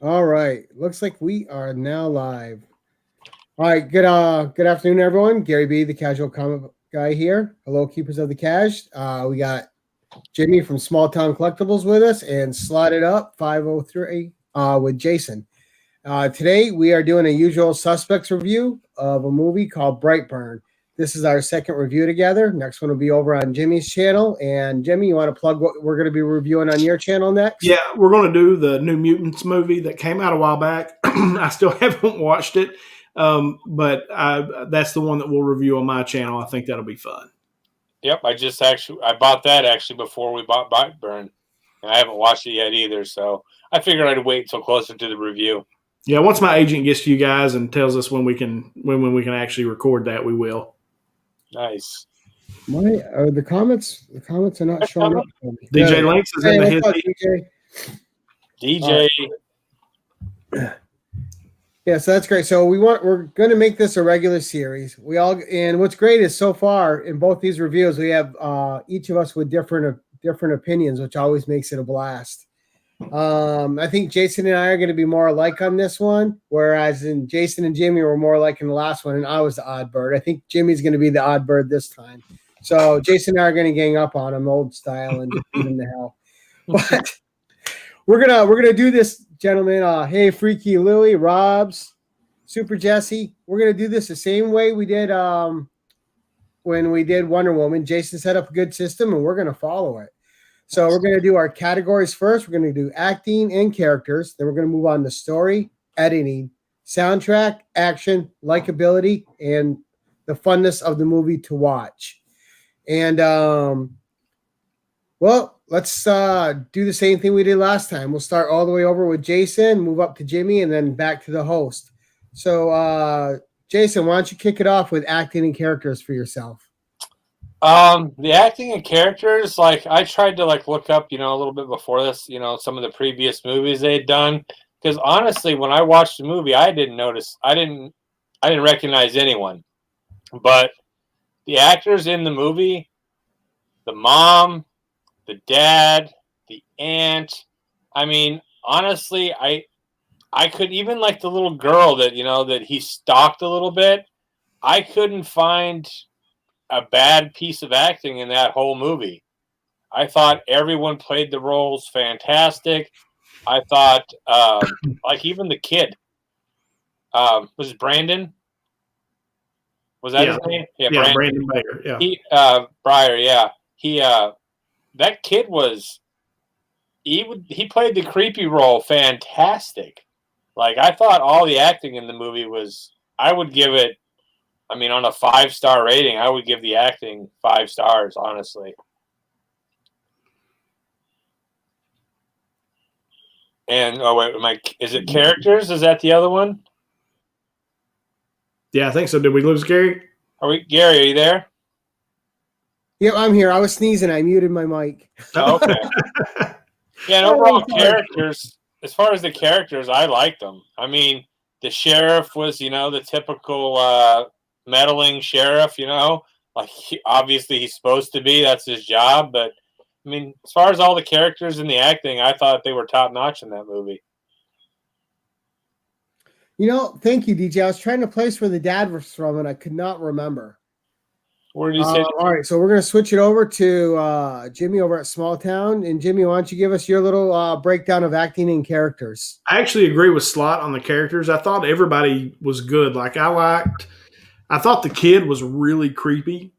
All right. Looks like we are now live. All right. Good afternoon, everyone. Gary B, the casual comic guy here. Hello, keepers of the cash. We got Jimmy from Small Town Collectibles with us and Slotted Up 503 with Jason. Today we are doing a usual suspects review of a movie called Brightburn. This is our second review together. Next one will be over on Jimmy's channel. And Jimmy, you want to plug what we're going to be reviewing on your channel next? Yeah, we're going to do the New Mutants movie that came out a while back. I still haven't watched it, but that's the one that we'll review on my channel. I think that'll be fun. Yep, I bought that actually before we bought Brightburn, and I haven't watched it yet either. So I figured I'd wait until closer to the review. Yeah, once my agent gets to you guys and tells us when we can actually record that, we will. Nice. The comments are not showing up. DJ Links is in the DJ. Yeah, so that's great. So we're going to make this a regular series. And what's great is so far in both these reviews we have each of us with different opinions, which always makes it a blast. I think Jason and I are going to be more alike on this one, whereas in Jason and Jimmy were more alike in the last one, and I was the odd bird. I think Jimmy's going to be the odd bird this time. So Jason and I are going to gang up on him old style and just beat him to hell. But we're gonna do this, gentlemen. Hey, Freaky Louie, Robs, Super Jesse. We're gonna do this the same way we did when we did Wonder Woman. Jason set up a good system, and we're gonna follow it. So we're going to do our categories first. We're going to do acting and characters. Then we're going to move on to story, editing, soundtrack, action, likability, and the funness of the movie to watch. And, let's do the same thing we did last time. We'll start all the way over with Jason, move up to Jimmy, and then back to the host. So, Jason, why don't you kick it off with acting and characters for yourself? The acting and characters, I tried to look up, a little bit before this, some of the previous movies they had done. Because honestly, when I watched the movie, I didn't recognize anyone. But the actors in the movie, the mom, the dad, the aunt, I mean, honestly, I could even the little girl that, that he stalked a little bit. I couldn't find a bad piece of acting in that whole movie. I thought everyone played the roles fantastic. I thought, even the kid, was it Brandon? Was that his name? Yeah, Brandon Bayer. Yeah, Breyer. Yeah, that kid he played the creepy role fantastic. I thought all the acting in the movie I would give it. I mean, on a 5-star rating, I would give the acting 5 stars, honestly. And is it characters? Is that the other one? Yeah, I think so. Did we lose Gary? Gary, are you there? Yeah, I'm here. I was sneezing. I muted my mic. Oh, okay. Yeah, and overall characters. As far as the characters, I liked them. I mean, the sheriff was, the typical meddling sheriff, obviously he's supposed to be, that's his job, but I mean, as far as all the characters and the acting, I thought they were top notch in that movie. Thank you, DJ. I was trying to place where the dad was from and I could not remember. Where did you say? All right, so we're going to switch it over to Jimmy over at Small Town. And Jimmy, why don't you give us your little breakdown of acting and characters? I actually agree with Slot on the characters. I thought everybody was good. I thought the kid was really creepy,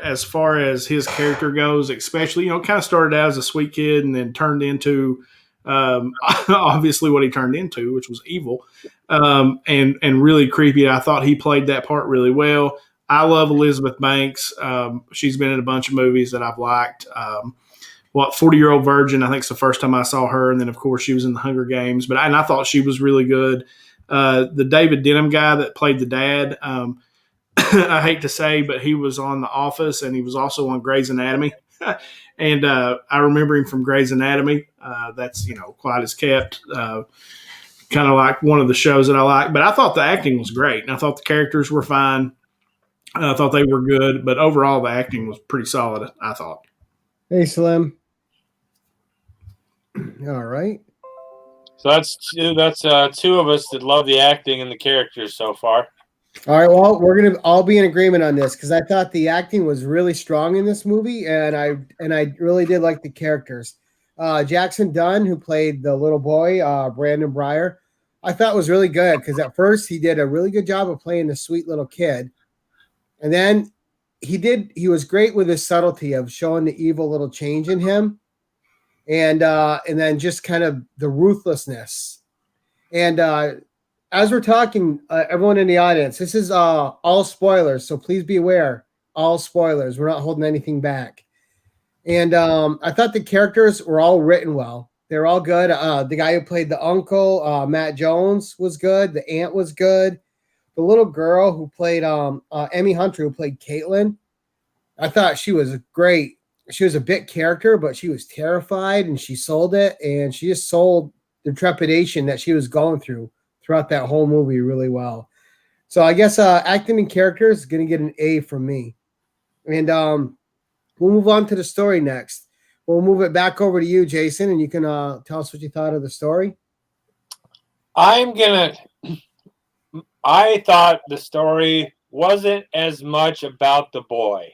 as far as his character goes, especially, kind of started out as a sweet kid and then turned into, obviously what he turned into, which was evil, and really creepy. I thought he played that part really well. I love Elizabeth Banks. She's been in a bunch of movies that I've liked. 40-Year-Old Virgin, I think it's the first time I saw her. And then, of course, she was in the Hunger Games. But I thought she was really good. The David Denham guy that played the dad, I hate to say, but he was on The Office and he was also on Grey's Anatomy. And I remember him from Grey's Anatomy. That's, Quite as Kept, kind of like one of the shows that I like. But I thought the acting was great. And I thought the characters were fine. I thought they were good, but overall the acting was pretty solid, I thought. Hey, Slim. All right. So that's two. That's two of us that love the acting and the characters so far. All right. Well, we're gonna all be in agreement on this because I thought the acting was really strong in this movie, and I really did like the characters. Jackson Dunn, who played the little boy, Brandon Breyer, I thought was really good because at first he did a really good job of playing the sweet little kid, and then he was great with his subtlety of showing the evil little change in him, and then just kind of the ruthlessness. And as we're talking, everyone in the audience, this is all spoilers, so please be aware. All spoilers. We're not holding anything back. And I thought the characters were all written well. They're all good. The guy who played the uncle, Matt Jones, was good. The aunt was good. The little girl who played Emmy Hunter, who played Caitlin, I thought she was great. She was a bit character, but she was terrified, and she sold it, and she just sold the trepidation that she was going throughout that whole movie really well. So I guess acting and characters is going to get an A from me. And we'll move on to the story next. We'll move it back over to you, Jason, and you can tell us what you thought of the story. I thought the story wasn't as much about the boy.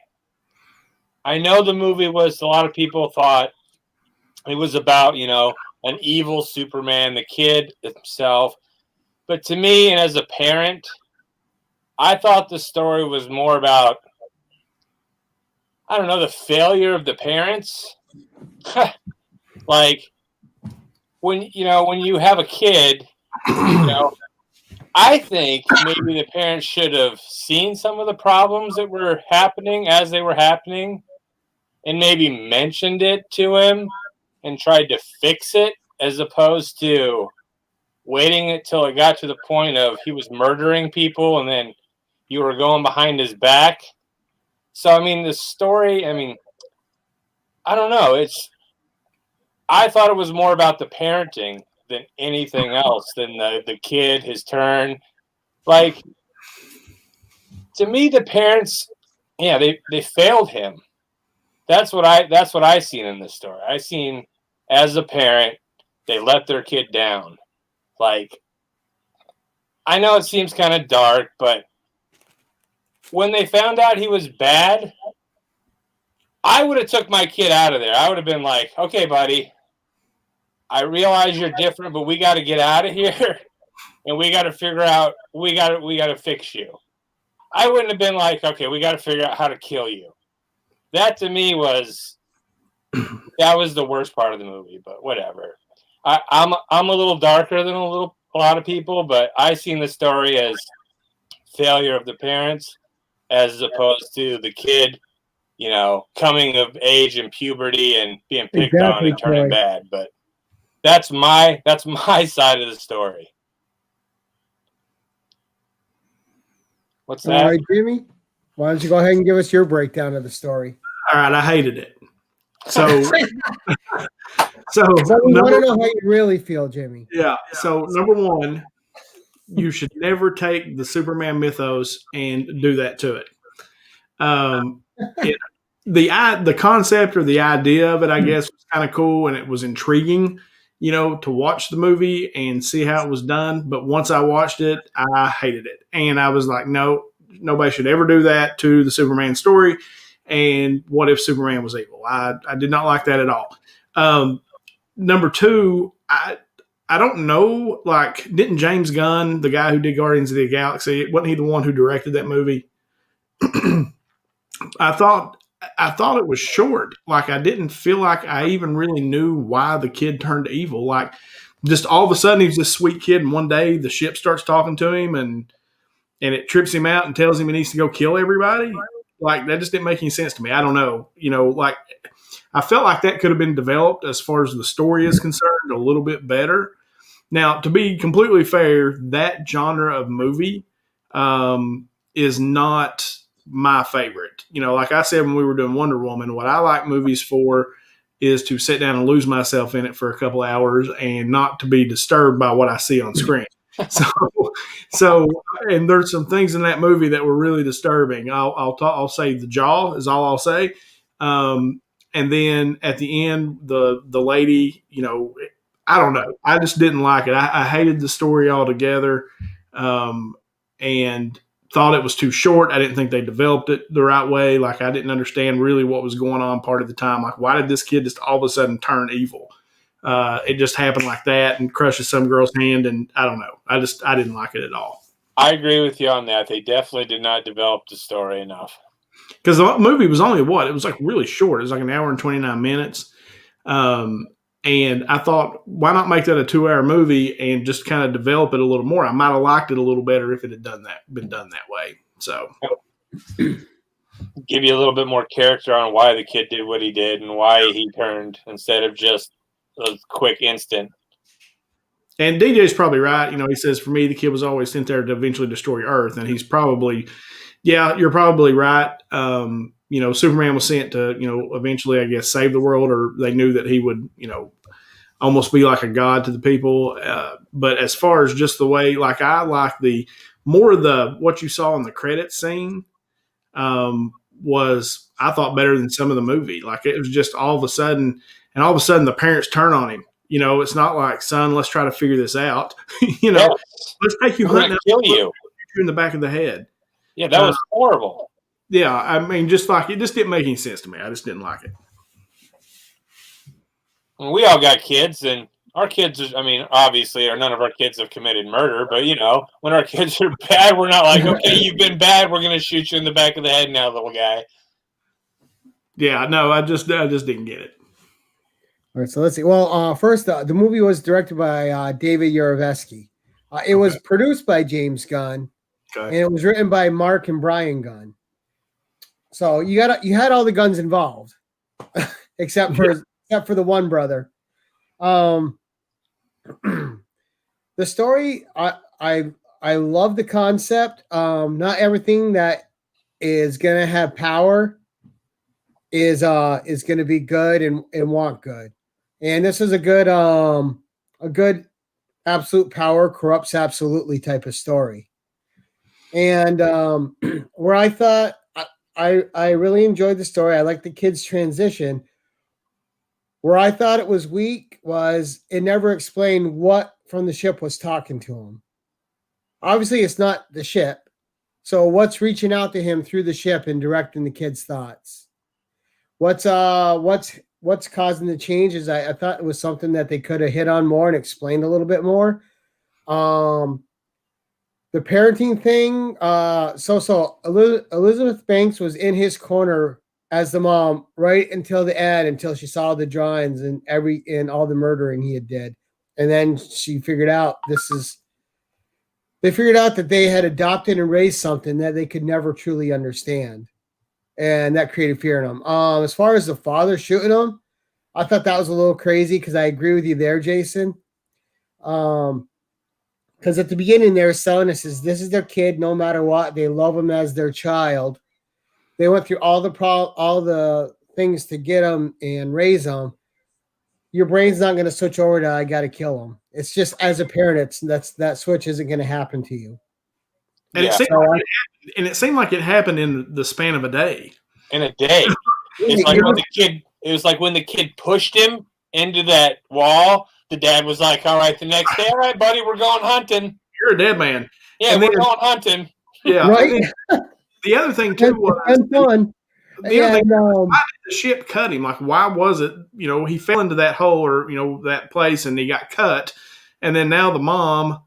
I know the movie was, a lot of people thought it was about, an evil Superman, the kid himself. But to me, and as a parent, I thought the story was more about, I don't know, the failure of the parents. Like when you have a kid, I think maybe the parents should have seen some of the problems that were happening as they were happening and maybe mentioned it to him and tried to fix it, as opposed to waiting until it got to the point of he was murdering people and then you were going behind his back. So, I mean, the story, I don't know. I thought it was more about the parenting than anything else, than the kid, his turn. Like, to me, the parents, they failed him. That's what I seen in this story. I seen, as a parent, they let their kid down. Like, I know it seems kind of dark, but when they found out he was bad, I would have took my kid out of there. I would have been like, okay, buddy, I realize you're different, but we got to get out of here and we got to figure out, we got to fix you. I wouldn't have been like, okay, we got to figure out how to kill you. That to me was the worst part of the movie, but whatever. I'm a little darker than a lot of people, but I seen the story as failure of the parents as opposed to the kid, coming of age in puberty and being picked on and turning bad. But that's my side of the story. What's that? All right, Jimmy, why don't you go ahead and give us your breakdown of the story? All right, I hated it. So we want to know how you really feel, Jimmy. Yeah. So number one, you should never take the Superman mythos and do that to it. The concept or the idea of it, I guess, was kind of cool, and it was intriguing, to watch the movie and see how it was done. But once I watched it, I hated it, and I was like, no, nobody should ever do that to the Superman story. And what if Superman was evil? I did not like that at all. Number two, I don't know, like, didn't James Gunn, the guy who did Guardians of the Galaxy, wasn't he the one who directed that movie? I thought it was short. Like, I didn't feel like I even really knew why the kid turned evil. Like, just all of a sudden he's this sweet kid, and one day the ship starts talking to him and it trips him out and tells him he needs to go kill everybody. Like, that just didn't make any sense to me. I don't know. Like, I felt like that could have been developed as far as the story is concerned a little bit better. Now, to be completely fair, that genre of movie is not my favorite. Like I said when we were doing Wonder Woman, what I like movies for is to sit down and lose myself in it for a couple hours and not to be disturbed by what I see on screen. So, so, and there's some things in that movie that were really disturbing. I'll say the jaw is all I'll say. And then at the end, the lady, I don't know. I just didn't like it. I hated the story altogether, and thought it was too short. I didn't think they developed it the right way. Like I didn't understand really what was going on part of the time. Like why did this kid just all of a sudden turn evil? It just happened like that and crushes some girl's hand, and I don't know. I didn't like it at all. I agree with you on that. They definitely did not develop the story enough. Because the movie was only what? It was like really short. It was like an hour and 29 minutes. And I thought, why not make that a 2-hour movie and just kind of develop it a little more? I might have liked it a little better if it had been done that way. So give you a little bit more character on why the kid did what he did and why he turned instead of just a quick instant. And DJ's probably right. He says, for me, the kid was always sent there to eventually destroy Earth. And he's probably, yeah, you're probably right. Superman was sent to, eventually, I guess, save the world, or they knew that he would, almost be like a god to the people. But as far as just the way, like, I like what you saw in the credits scene was, I thought, better than some of the movie. Like, it was just all of a sudden the parents turn on him. It's not like, son, let's try to figure this out. Yes. Let's take you hunting, kill you in the back of the head. Yeah, that was horrible. Yeah, I mean, just like it just didn't make any sense to me. I just didn't like it. We all got kids, and our kids, obviously, none of our kids have committed murder, but, when our kids are bad, we're not like, okay, you've been bad, we're going to shoot you in the back of the head now, little guy. Yeah, no, I just didn't get it. All right, so let's see. Well, first, the movie was directed by David Yarovesky. It was produced by James Gunn, and it was written by Mark and Brian Gunn. So you had all the Gunns involved, except for the one brother. The story, I love the concept. Not everything that is gonna have power is gonna be good and want good. And this is a good absolute power corrupts absolutely type of story. And where I thought I really enjoyed the story. I like the kid's transition. Where I thought it was weak was it never explained what from the ship was talking to him. Obviously, it's not the ship. So what's reaching out to him through the ship and directing the kid's thoughts? What's causing the changes? I thought it was something that they could have hit on more and explained a little bit more. The parenting thing. So Elizabeth Banks was in his corner as the mom right until the end, until she saw the drawings and all the murdering he had did, and then she figured out they figured out that they had adopted and raised something that they could never truly understand. And that created fear in them. As far as the father shooting him, I thought that was a little crazy because I agree with you there, Jason. Because at the beginning they were selling us as this is their kid, no matter what. They love him as their child. They went through all the things to get them and raise them. Your brain's not going to switch over to I got to kill them. It's just as a parent, that switch isn't going to happen to you. And it seemed like it happened in the span of a day. In a day. It was like when the kid pushed him into that wall, the dad was like, all right, the next day, all right, buddy, we're going hunting. You're a dead man. Yeah, we're going hunting. Yeah. Right. The other thing, too, was fun. Why did the ship cut him? Like, why was it, he fell into that hole or, that place and he got cut. And then now the mom,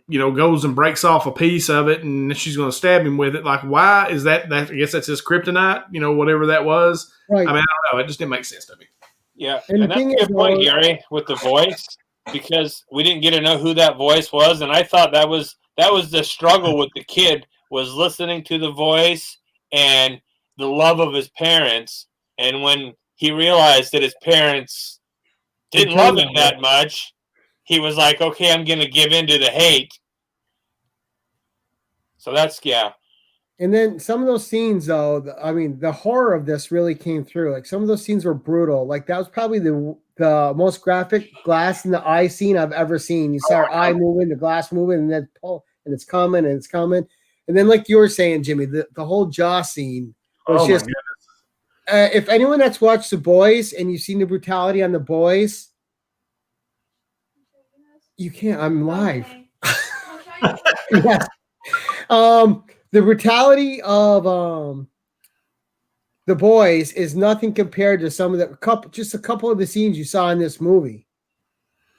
goes and breaks off a piece of it and she's going to stab him with it. Like, why is that? I guess that's his kryptonite, whatever that was. Right. I mean, I don't know. It just didn't make sense to me. Yeah. And that's a good point, Gary, with the voice, because we didn't get to know who that voice was. And I thought that was the struggle with the kid, was listening to the voice and the love of his parents. And when he realized that his parents didn't love him that much, he was like, okay, I'm going to give in to the hate. So that's, yeah. And then some of those scenes, though, the horror of this really came through. Like, some of those scenes were brutal. Like, that was probably the most graphic glass in the eye scene I've ever seen. You saw her eye moving, the glass moving, and then pull, and it's coming and it's coming. And then, like you were saying, Jimmy, the whole jaw scene was Oh just. my goodness! If anyone that's watched The Boys and you've seen the brutality on The Boys, you can't. I'm live. Okay. Yes. The brutality of The Boys is nothing compared to some of just a couple of the scenes you saw in this movie.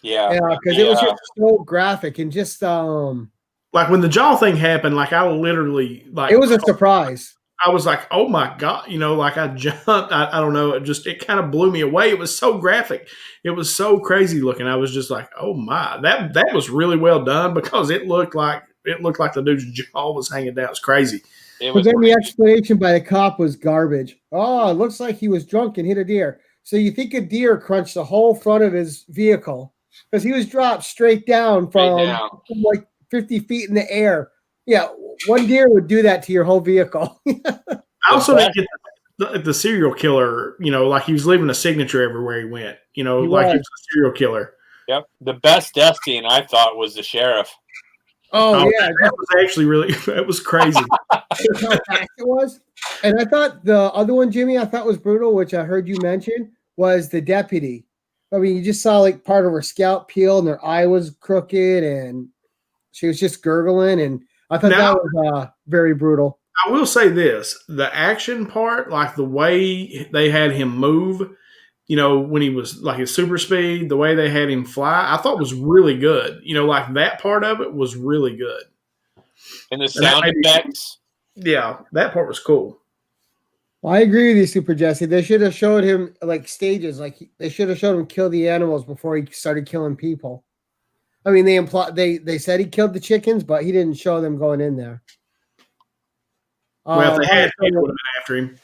Yeah, because it was just so graphic and just Like when the jaw thing happened, like I literally like it was a surprise. I was like, oh my God, like I jumped. I don't know. It kind of blew me away. It was so graphic. It was so crazy looking. I was just like, oh my, that was really well done because it looked like the dude's jaw was hanging down. It's crazy. But then the explanation by the cop was garbage. Oh, it looks like he was drunk and hit a deer. So you think a deer crunched the whole front of his vehicle because he was dropped straight down from like 50 feet in the air. Yeah, one deer would do that to your whole vehicle. I also didn't get the serial killer, like he was leaving a signature everywhere he went, he was a serial killer. Yep. The best death scene I thought was the sheriff. Oh yeah. That was actually it was crazy. How fast it was. And I thought the other one, Jimmy, I thought was brutal, which I heard you mention, was the deputy. I mean, you just saw like part of her scalp peel and her eye was crooked and she was just gurgling, and I thought that was very brutal. I will say this: the action part, like the way they had him move, when he was like his super speed, the way they had him fly, I thought was really good. Like that part of it was really good. And the sound effects. Yeah, that part was cool. Well, I agree with you, Super Jesse. They should have showed him like stages. Like they should have showed him kill the animals before he started killing people. I mean, they said he killed the chickens, but he didn't show them going in there. Well, if they had, it would have been after him.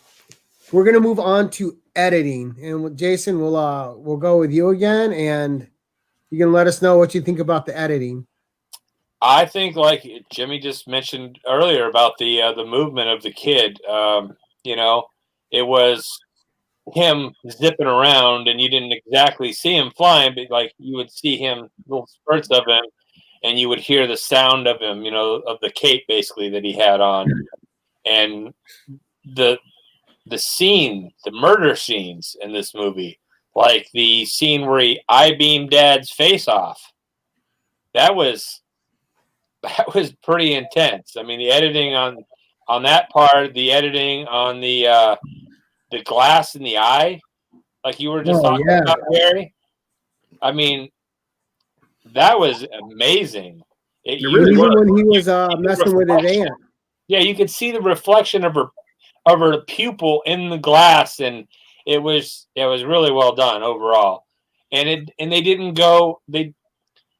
We're gonna move on to editing, and Jason, we'll go with you again, and you can let us know what you think about the editing. I think, like Jimmy just mentioned earlier about the movement of the kid. It was him zipping around, and you didn't exactly see him flying, but like you would see him, little spurts of him, and you would hear the sound of him, of the cape basically that he had on, and the scene, the murder scenes in this movie, like the scene where he I-beamed Dad's face off. That was pretty intense. I mean, the editing on that part, the editing on the glass in the eye, like you were just talking about, Gary. I mean, that was amazing. Even when he was messing with his aunt. Yeah, you could see the reflection of her pupil in the glass, and it was really well done overall. And they didn't they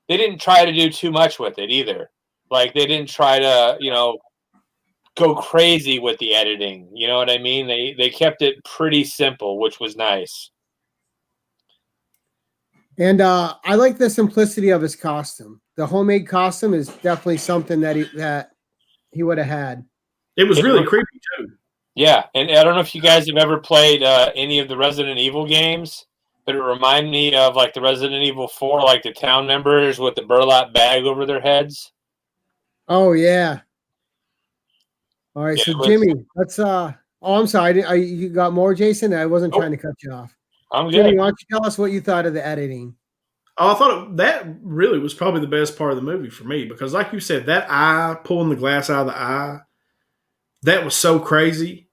didn't try to do too much with it either. Like they didn't try to, go crazy with the editing. You know what I mean? They kept it pretty simple, which was nice. And I like the simplicity of his costume. The homemade costume is definitely something that he would have had. It was really creepy too. Yeah, and I don't know if you guys have ever played any of the Resident Evil games, but it reminded me of like the Resident Evil 4, like the town members with the burlap bag over their heads. Oh yeah. All right, so Jimmy, let's. Oh, I'm sorry. You got more, Jason? I wasn't trying to cut you off. I'm good. Jimmy, why don't you tell us what you thought of the editing? Oh, I thought that really was probably the best part of the movie for me because, like you said, that eye pulling the glass out of the eye, that was so crazy.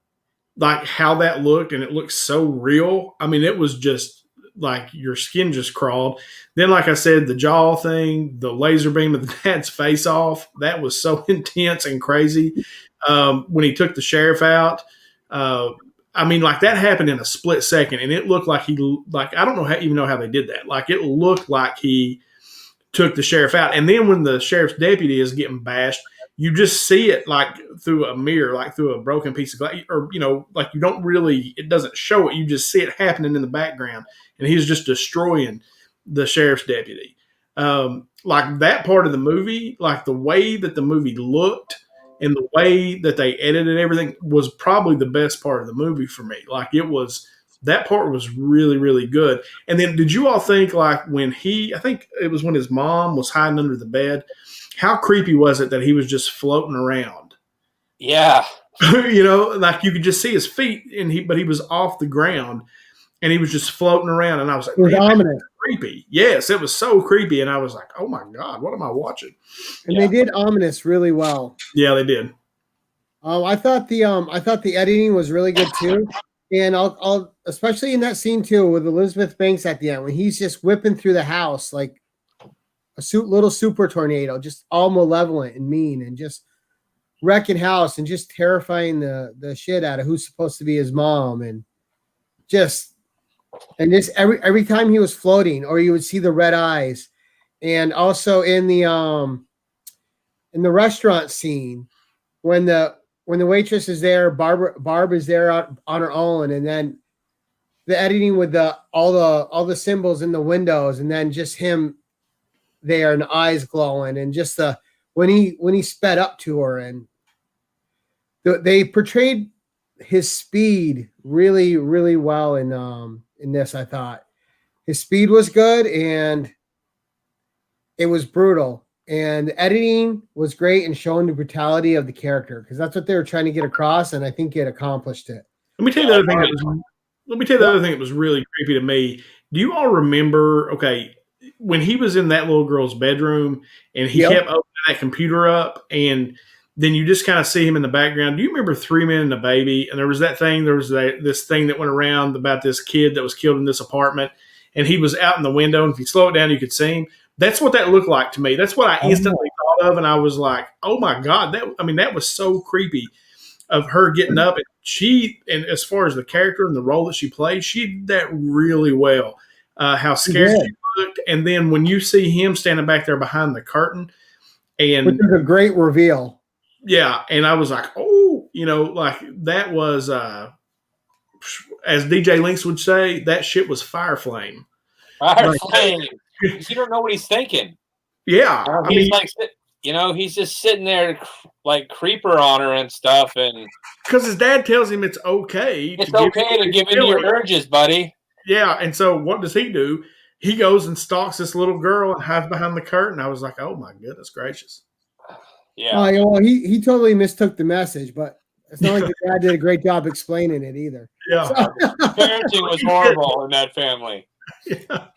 Like how that looked, and it looked so real. I mean, it was just like your skin just crawled. Then, like I said, the jaw thing, the laser beam of the dad's face off, that was so intense and crazy. When he took the sheriff out, I mean, like that happened in a split second, and it looked like I don't know even know how they did that. Like it looked like he took the sheriff out, and then when the sheriff's deputy is getting bashed, you just see it like through a mirror, like through a broken piece of glass, or like you don't really, it doesn't show it. You just see it happening in the background, and he's just destroying the sheriff's deputy. Like that part of the movie, like the way that the movie looked. And the way that they edited everything was probably the best part of the movie for me. Like it was That part was really, really good. And then did you all think like when I think it was when his mom was hiding under the bed, how creepy was it that he was just floating around? Yeah. Like you could just see his feet but he was off the ground and he was just floating around. And I was like, It was man, ominous. creepy. Yes, it was so creepy. And I was like, oh my God, what am I watching? And they did ominous really well. Yeah, they did. I thought the editing was really good too. And I'll especially in that scene too with Elizabeth Banks at the end when he's just whipping through the house like a little super tornado, just all malevolent and mean and just wrecking house and just terrifying the shit out of who's supposed to be his mom and just every time he was floating or you would see the red eyes. And also in the restaurant scene when the waitress is there, Barb is there on her own, and then the editing with all the symbols in the windows, and then just him there and the eyes glowing, and just when he sped up to her, and they portrayed his speed really, really well in this. I thought his speed was good, and it was brutal. And the editing was great and showing the brutality of the character because that's what they were trying to get across, and I think it accomplished it. Let me tell you the other thing that was really creepy to me. Do you all remember? Okay, when he was in that little girl's bedroom and he kept opening that computer up, and then you just kind of see him in the background. Do you remember 3 Men and a Baby? And there was this thing that went around about this kid that was killed in this apartment, and he was out in the window, and if you slow it down, you could see him. That's what that looked like to me. That's what I instantly thought of, and I was like, "Oh my God!" That was so creepy of her getting up, and as far as the character and the role that she played, she did that really well. How scared she looked, and then when you see him standing back there behind the curtain, and which is a great reveal. Yeah, and I was like, "Oh, like that was." As DJ Links would say, that shit was fire flame. Fire flame. You don't know what he's thinking. Yeah, he's just sitting there like creeper on her and stuff, and because his dad tells him it's okay. It's okay to give in to your urges, buddy. Yeah, and so what does he do? He goes and stalks this little girl and hides behind the curtain. I was like, oh my goodness gracious. Yeah. Well, he totally mistook the message, but it's not like the dad did a great job explaining it either. Yeah, parenting was horrible in that family. Yeah.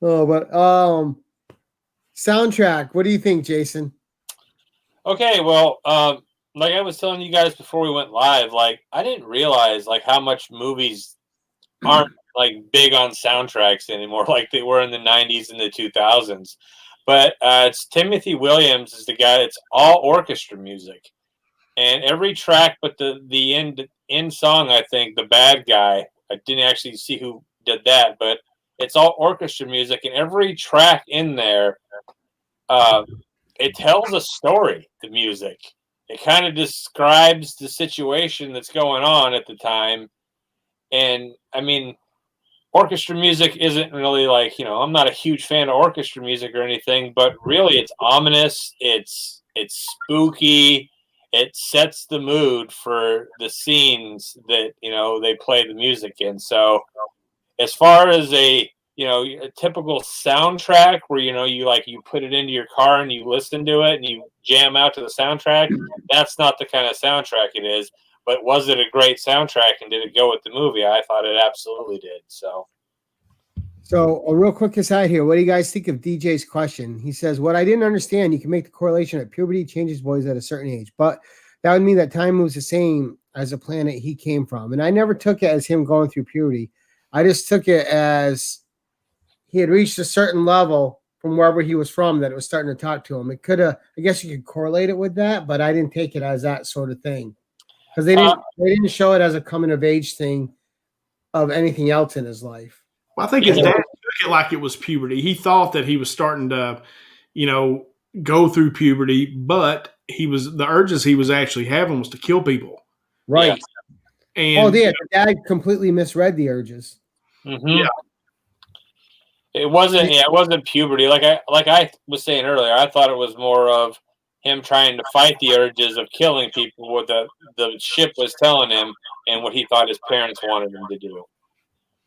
Oh, but soundtrack. What do you think, Jason? Okay, well, like I was telling you guys before we went live, like I didn't realize like how much movies aren't like big on soundtracks anymore, like they were in the 90s and the 2000s. But it's Timothy Williams is the guy. It's all orchestra music, and every track, but the end song, I think the bad guy. I didn't actually see who did that, but it's all orchestra music, and every track in there, it tells a story. The music, it kind of describes the situation that's going on at the time, and I mean, orchestra music isn't really like I'm not a huge fan of orchestra music or anything, but really, it's ominous. It's spooky. It sets the mood for the scenes that they play the music in. So as far as a typical soundtrack where you put it into your car and you listen to it and you jam out to the soundtrack, that's not the kind of soundtrack it is. But was it a great soundtrack and did it go with the movie? I thought it absolutely did. So a real quick aside here. What do you guys think of DJ's question? He says, what I didn't understand, you can make the correlation that puberty changes boys at a certain age, but that would mean that time moves the same as the planet he came from. And I never took it as him going through puberty. I just took it as he had reached a certain level from wherever he was from that it was starting to talk to him. It could have, I guess you could correlate it with that, but I didn't take it as that sort of thing. Because they didn't show it as a coming of age thing of anything else in his life. Well, I think his dad took it like it was puberty. He thought that he was starting to, go through puberty, but the urges he was actually having was to kill people. Right. Yeah. And the dad completely misread the urges. Mm-hmm. Yeah. It wasn't puberty. Like I was saying earlier, I thought it was more of him trying to fight the urges of killing people, what the ship was telling him, and what he thought his parents wanted him to do.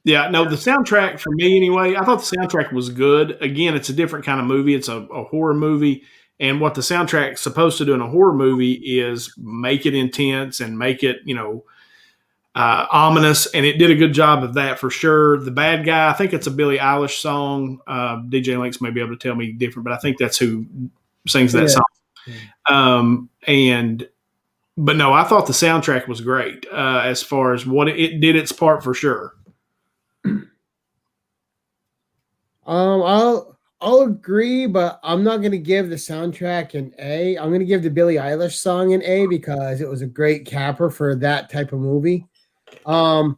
Yeah, no, the soundtrack for me anyway, I thought the soundtrack was good. Again, it's a different kind of movie. It's a horror movie. And what the soundtrack's supposed to do in a horror movie is make it intense and make it, ominous. And it did a good job of that for sure. The Bad Guy, I think it's a Billie Eilish song. DJ Links may be able to tell me different, but I think that's who sings that song. But no, I thought the soundtrack was great as far as what it did its part for sure. I'll agree, but I'm not going to give the soundtrack an A. I'm going to give the Billie Eilish song an A because it was a great capper for that type of movie. The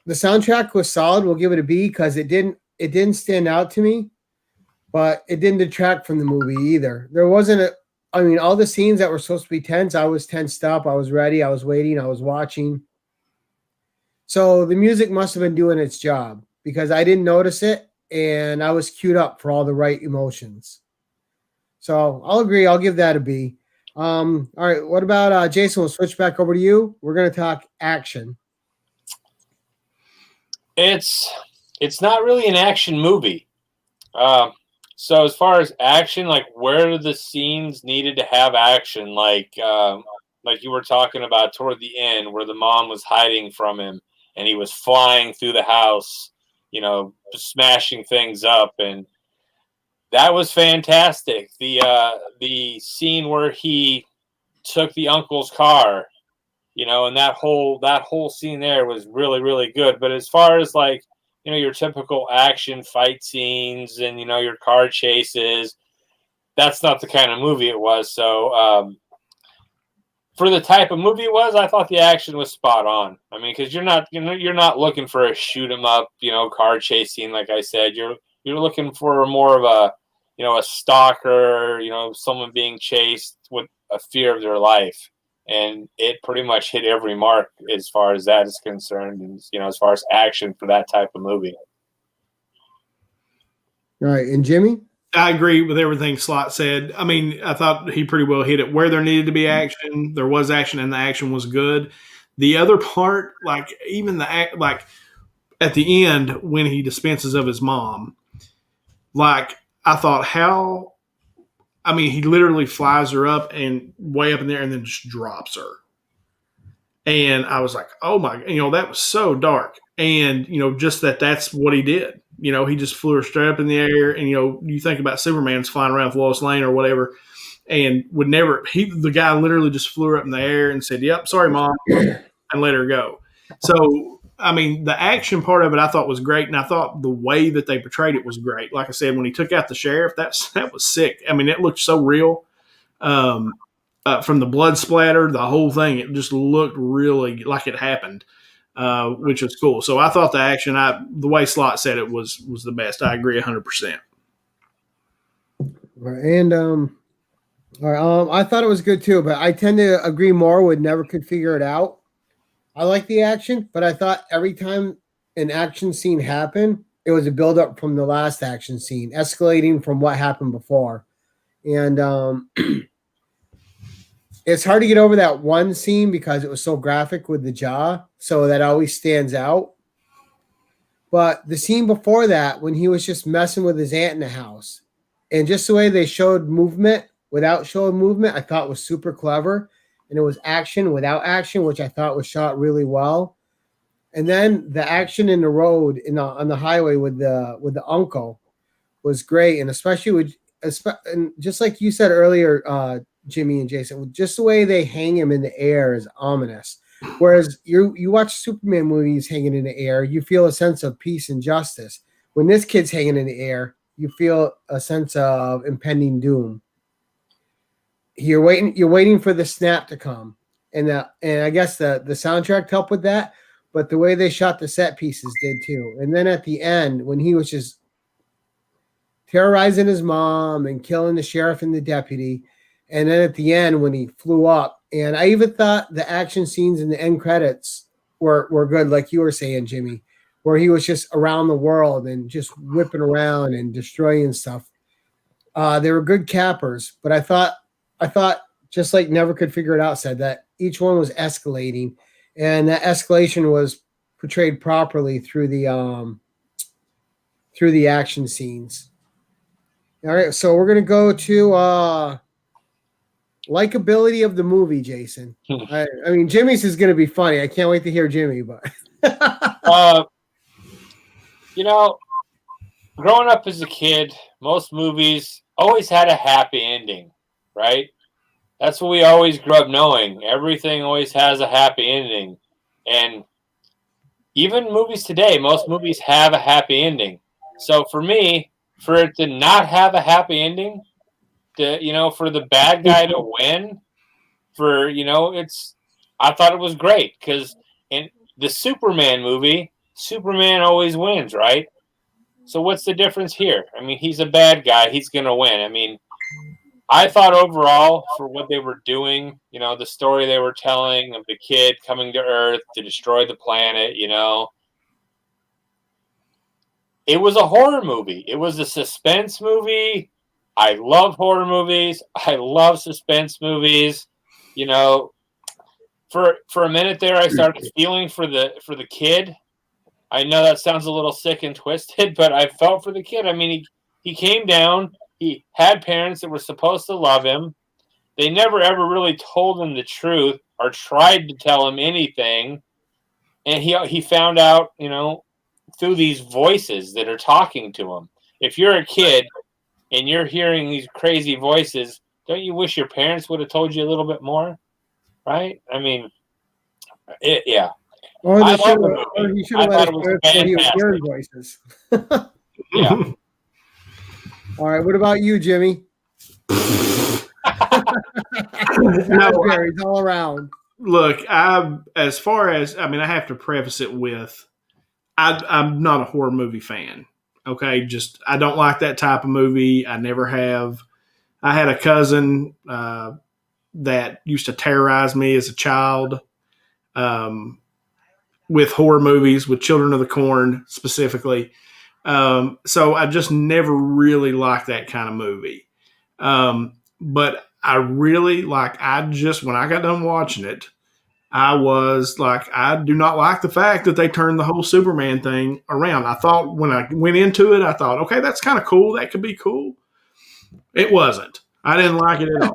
soundtrack was solid. We'll give it a B because it didn't stand out to me, but it didn't detract from the movie either. There wasn't all the scenes that were supposed to be tense, I was tensed up. I was ready. I was waiting. I was watching. So the music must have been doing its job because I didn't notice it. And I was queued up for all the right emotions. So I'll agree. I'll give that a B. All right. What about Jason? We'll switch back over to you. We're going to talk action. It's not really an action movie. So as far as action, like where the scenes needed to have action, like you were talking about toward the end where the mom was hiding from him and he was flying through the house, smashing things up, and that was fantastic. The scene where he took the uncle's car, and that whole scene there was really, really good. But as far as your typical action fight scenes and your car chases, that's not the kind of movie it was. So for the type of movie it was, I thought the action was spot on. I mean, because you're not looking for a shoot 'em up, car chase scene. Like I said, you're looking for more of a stalker, someone being chased with a fear of their life, and it pretty much hit every mark as far as that is concerned, and as far as action for that type of movie. All right, and Jimmy? I agree with everything Slot said. I mean, I thought he pretty well hit it. Where there needed to be action, there was action, and the action was good. The other part, even at the end when he dispenses of his mom, I thought he literally flies her up and way up in there and then just drops her. And I was like, oh my, that was so dark. And, just that's what he did. He just flew her straight up in the air. And, you think about Superman's flying around with Lois Lane or whatever, and the guy literally just flew her up in the air and said, yep, sorry, Mom, and let her go. So, the action part of it I thought was great. And I thought the way that they portrayed it was great. Like I said, when he took out the sheriff, that was sick. It looked so real. From the blood splatter, the whole thing, it just looked really like it happened. Which was cool. So I thought the action, the way Slot said it was the best. I agree 100%. And I thought it was good too, but I tend to agree more with never could figure it out. I like the action, but I thought every time an action scene happened, it was a buildup from the last action scene, escalating from what happened before. And it's hard to get over that one scene because it was so graphic with the jaw. So that always stands out. But the scene before that, when he was just messing with his aunt in the house, and just the way they showed movement without showing movement, I thought was super clever. And it was action without action, which I thought was shot really well. And then the action in the road on the highway with the uncle was great. And especially and just like you said earlier, Jimmy and Jason, just the way they hang him in the air is ominous. Whereas you watch Superman movies hanging in the air, you feel a sense of peace and justice. When this kid's hanging in the air, you feel a sense of impending doom. You're waiting for the snap to come, and I guess the soundtrack helped with that. But the way they shot the set pieces did too. And then at the end, when he was just terrorizing his mom and killing the sheriff and the deputy, and then at the end when he flew up, and I even thought the action scenes in the end credits were good, like you were saying, Jimmy, where he was just around the world and just whipping around and destroying stuff. They were good cappers, but I thought I thought, just like Never Could Figure It Out said, that each one was escalating, and that escalation was portrayed properly through the action scenes. All right, so we're gonna go to likability of the movie, Jason. I mean, Jimmy's is gonna be funny. I can't wait to hear Jimmy, but you know, growing up as a kid, most movies always had a happy ending, right? That's what we always grew up knowing. Everything always has a happy ending. And even movies today, most movies have a happy ending. So for me, for it to not have a happy ending, for the bad guy to win, I thought it was great because in the Superman movie, Superman always wins, right? So what's the difference here? I mean, he's a bad guy. He's going to win. I mean, I thought overall for what they were doing, the story they were telling of the kid coming to Earth to destroy the planet, it was a horror movie. It was a suspense movie. I love horror movies. I love suspense movies. For a minute there, I started feeling for the kid. I know that sounds a little sick and twisted, but I felt for the kid. I mean, he came down. He had parents that were supposed to love him. They never, ever really told him the truth or tried to tell him anything. And he found out, through these voices that are talking to him. If you're a kid and you're hearing these crazy voices, don't you wish your parents would have told you a little bit more? Right? I mean, yeah. Or he should have let us know before he was hearing voices. Yeah. All right. What about you, Jimmy? Raspberries all around. Look, I have to preface it with, I'm not a horror movie fan. Okay, I don't like that type of movie. I never have. I had a cousin that used to terrorize me as a child with horror movies, with Children of the Corn specifically. So I just never really liked that kind of movie. But I really when I got done watching it, I was like, I do not like the fact that they turned the whole Superman thing around. I thought when I went into it, I thought, okay, that's kind of cool. That could be cool. It wasn't. I didn't like it at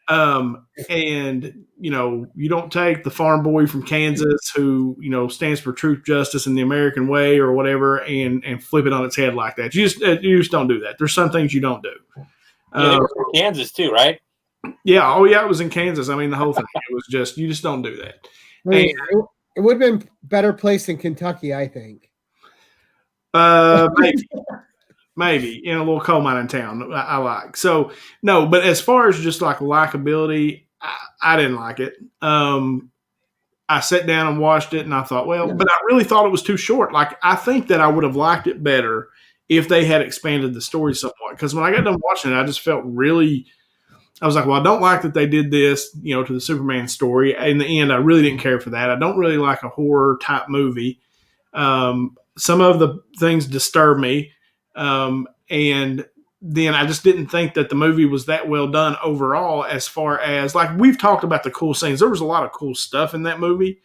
all. And, you don't take the farm boy from Kansas who, stands for truth, justice, and the American way or whatever and flip it on its head like that. You just don't do that. There's some things you don't do. Yeah, they were from Kansas too, right? Yeah. Oh, yeah. It was in Kansas. I mean, the whole thing. It was just, you just don't do that. I mean, it would have been better placed in Kentucky, I think. Maybe in a little coal mining town. I like. So, no, but as far as just like likability, I didn't like it. I sat down and watched it and I thought, but I really thought it was too short. Like, I think that I would have liked it better if they had expanded the story somewhat. Because when I got done watching it, I just felt I was like, well, I don't like that they did this, to the Superman story. In the end, I really didn't care for that. I don't really like a horror type movie. Some of the things disturb me. And then I just didn't think that the movie was that well done overall, as far as, like, we've talked about the cool scenes. There was a lot of cool stuff in that movie.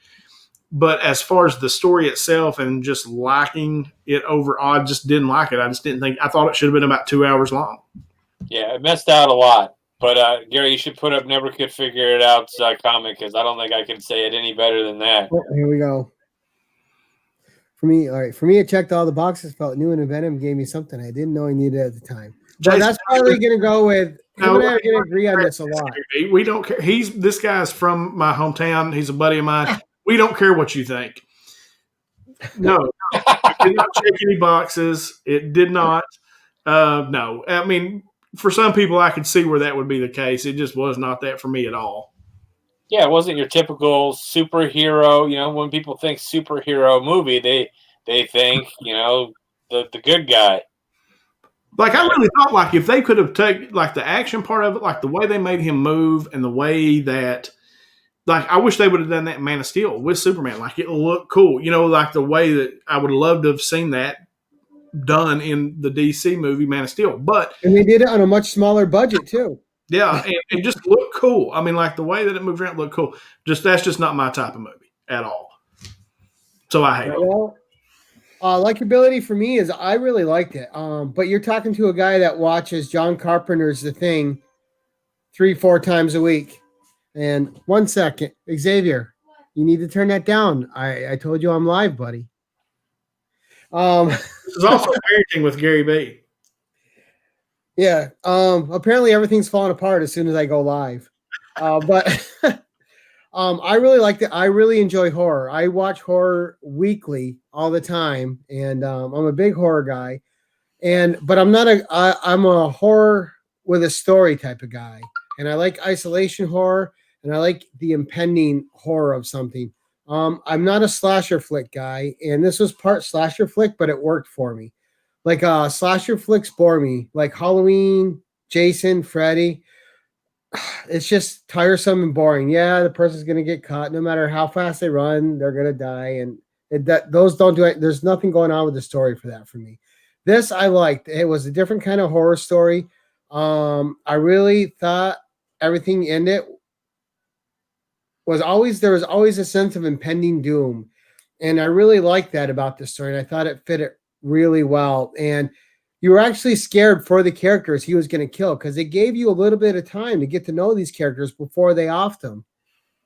But as far as the story itself and just liking it overall, I just didn't like it. I thought it should have been about 2 hours long. Yeah, it messed out a lot. But, Gary, you should put up Never Could Figure It Out comic, because I don't think I can say it any better than that. Oh, here we go. For me, it checked all the boxes, felt new and inventive, gave me something I didn't know I needed at the time. But that's probably going to go with, him and I are going to agree on this a lot. We don't care. This guy's from my hometown. He's a buddy of mine. We don't care what you think. No. It did not check any boxes. It did not. No. I mean, for some people, I could see where that would be the case. It just was not that for me at all. Yeah, it wasn't your typical superhero. When people think superhero movie, they think, the good guy. Like, I really thought, like, if they could have taken, like, the action part of it, like the way they made him move and the way that, like, I wish they would have done that in Man of Steel with Superman. Like, it looked cool. Like the way that I would love to have seen that done in the DC movie Man of Steel. And they did it on a much smaller budget too. Yeah, and just look cool. I mean, like the way that it moves around look cool. That's just not my type of movie at all. So I hate it. Well, likability for me is I really liked it. But you're talking to a guy that watches John Carpenter's The Thing 3-4 times a week. And 1 second, Xavier, you need to turn that down. I told you I'm live, buddy. This is also parenting with Gary B. Yeah. Apparently everything's falling apart as soon as I go live. But I really liked it. I really enjoy horror. I watch horror weekly all the time, and I'm a big horror guy. But I'm not I'm a horror with a story type of guy, and I like isolation horror, and I like the impending horror of something. I'm not a slasher flick guy, and this was part slasher flick, but it worked for me. Like slasher flicks bore me, like Halloween, Jason, Freddy. It's just tiresome and boring. Yeah, the person's gonna get caught. No matter how fast they run, they're gonna die, and those don't do it. There's nothing going on with the story for that for me. This I liked. It was a different kind of horror story. I really thought everything in it was always a sense of impending doom, and I really liked that about the story. And I thought it fit it really well. And you were actually scared for the characters he was going to kill because it gave you a little bit of time to get to know these characters before they offed them.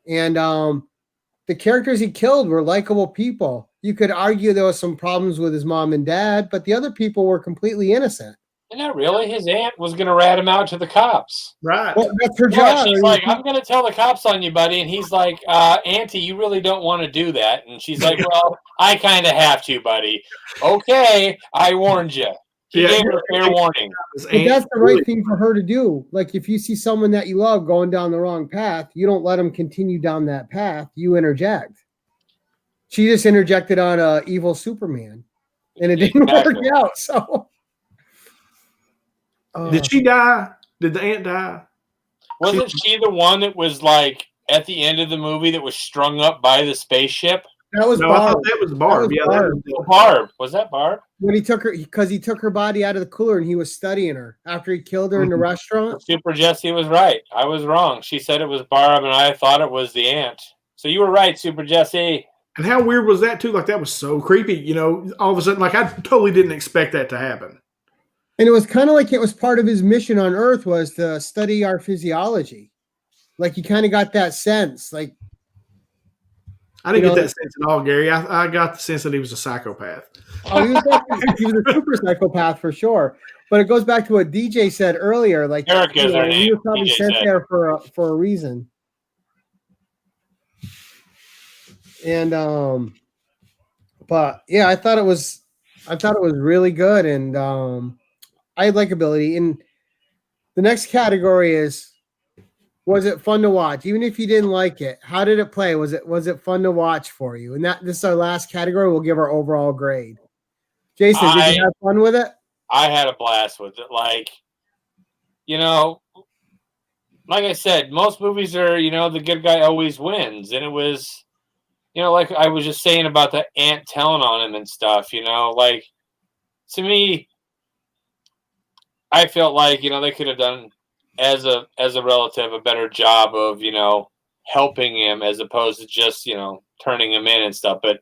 And the characters he killed were likable people. You could argue there was some problems with his mom and dad, but the other people were completely innocent. And not really. His aunt was going to rat him out to the cops. Right. Well, that's her Yeah, job. she's like, I'm going to tell the cops on you, buddy. And he's like, Auntie, you really don't want to do that. And she's like, well, I kind of have to, buddy. Okay, I warned you. He gave her a fair warning. But that's the right thing for her to do. Like if you see someone that you love going down the wrong path, you don't let them continue down that path. You interject. She just interjected on a evil Superman, and it didn't work out. So, did she die? Did the aunt die? Wasn't she the one that was like at the end of the movie that was strung up by the spaceship? That was no, Barb. I thought that was Barb. That was yeah, Barb. That was Barb. Was that Barb? When he took her, because he took her body out of the cooler and he was studying her after he killed her in the restaurant. Super Jessie was right. I was wrong. She said it was Barb, and I thought it was the aunt. So you were right, Super Jessie. And how weird was that too? Like that was so creepy. You know, all of a sudden, like I totally didn't expect that to happen. And it was kind of like it was part of his mission on Earth was to study our physiology. Like you kind of got that sense, like. I didn't get that sense at all, Gary. I got the sense that he was a psychopath. Oh, he was a super psychopath for sure. But it goes back to what DJ said earlier. Like Eric is her name. He was probably DJ sent said. there for a reason. And but yeah, I thought it was really good, and I had likability. And the next category is, was it fun to watch? Even if you didn't like it, how did it play? Was it fun to watch for you? And this is our last category. We'll give our overall grade. Jason, did you have fun with it? I had a blast with it. Like, you know, like I said, most movies are, you know, the good guy always wins. And it was, you know, like I was just saying about the aunt telling on him and stuff, you know, like to me, I felt like, you know, they could have done as a relative a better job of, you know, helping him as opposed to just, you know, turning him in and stuff. But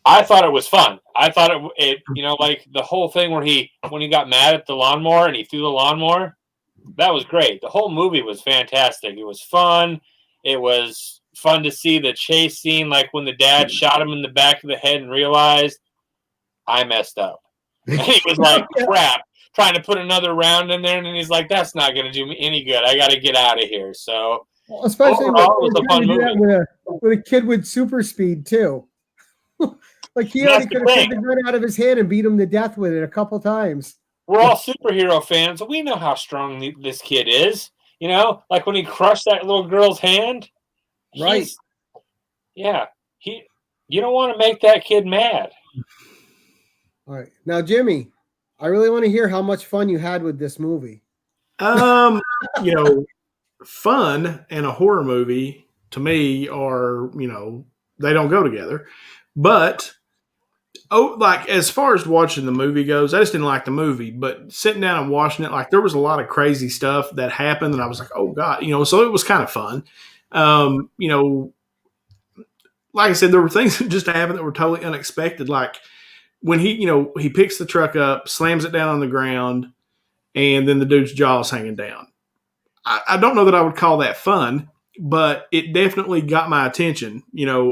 I thought it was fun. I thought it you know, like the whole thing where when he got mad at the lawnmower and he threw the lawnmower, that was great. The whole movie was fantastic. It was fun. It was fun to see the chase scene, like when the dad shot him in the back of the head and realized I messed up. And he was like, crap, trying to put another round in there, and then he's like, that's not going to do me any good. I got to get out of here. So, especially overall, it was a fun movie. With a kid with super speed too. Like he already could have taken the gun out of his hand and beat him to death with it a couple times. We're all superhero fans. We know how strong this kid is. You know, like when he crushed that little girl's hand. Right. Yeah. You don't want to make that kid mad. All right. Now, Jimmy, I really want to hear how much fun you had with this movie. You know, fun and a horror movie to me are, you know, they don't go together. But Oh, like as far as watching the movie goes, I just didn't like the movie. But sitting down and watching it, like there was a lot of crazy stuff that happened, and I was like, "Oh God," So it was kind of fun. You know, like I said, there were things that just happened that were totally unexpected. Like when he picks the truck up, slams it down on the ground, and then the dude's jaw's hanging down. I don't know that I would call that fun, but it definitely got my attention,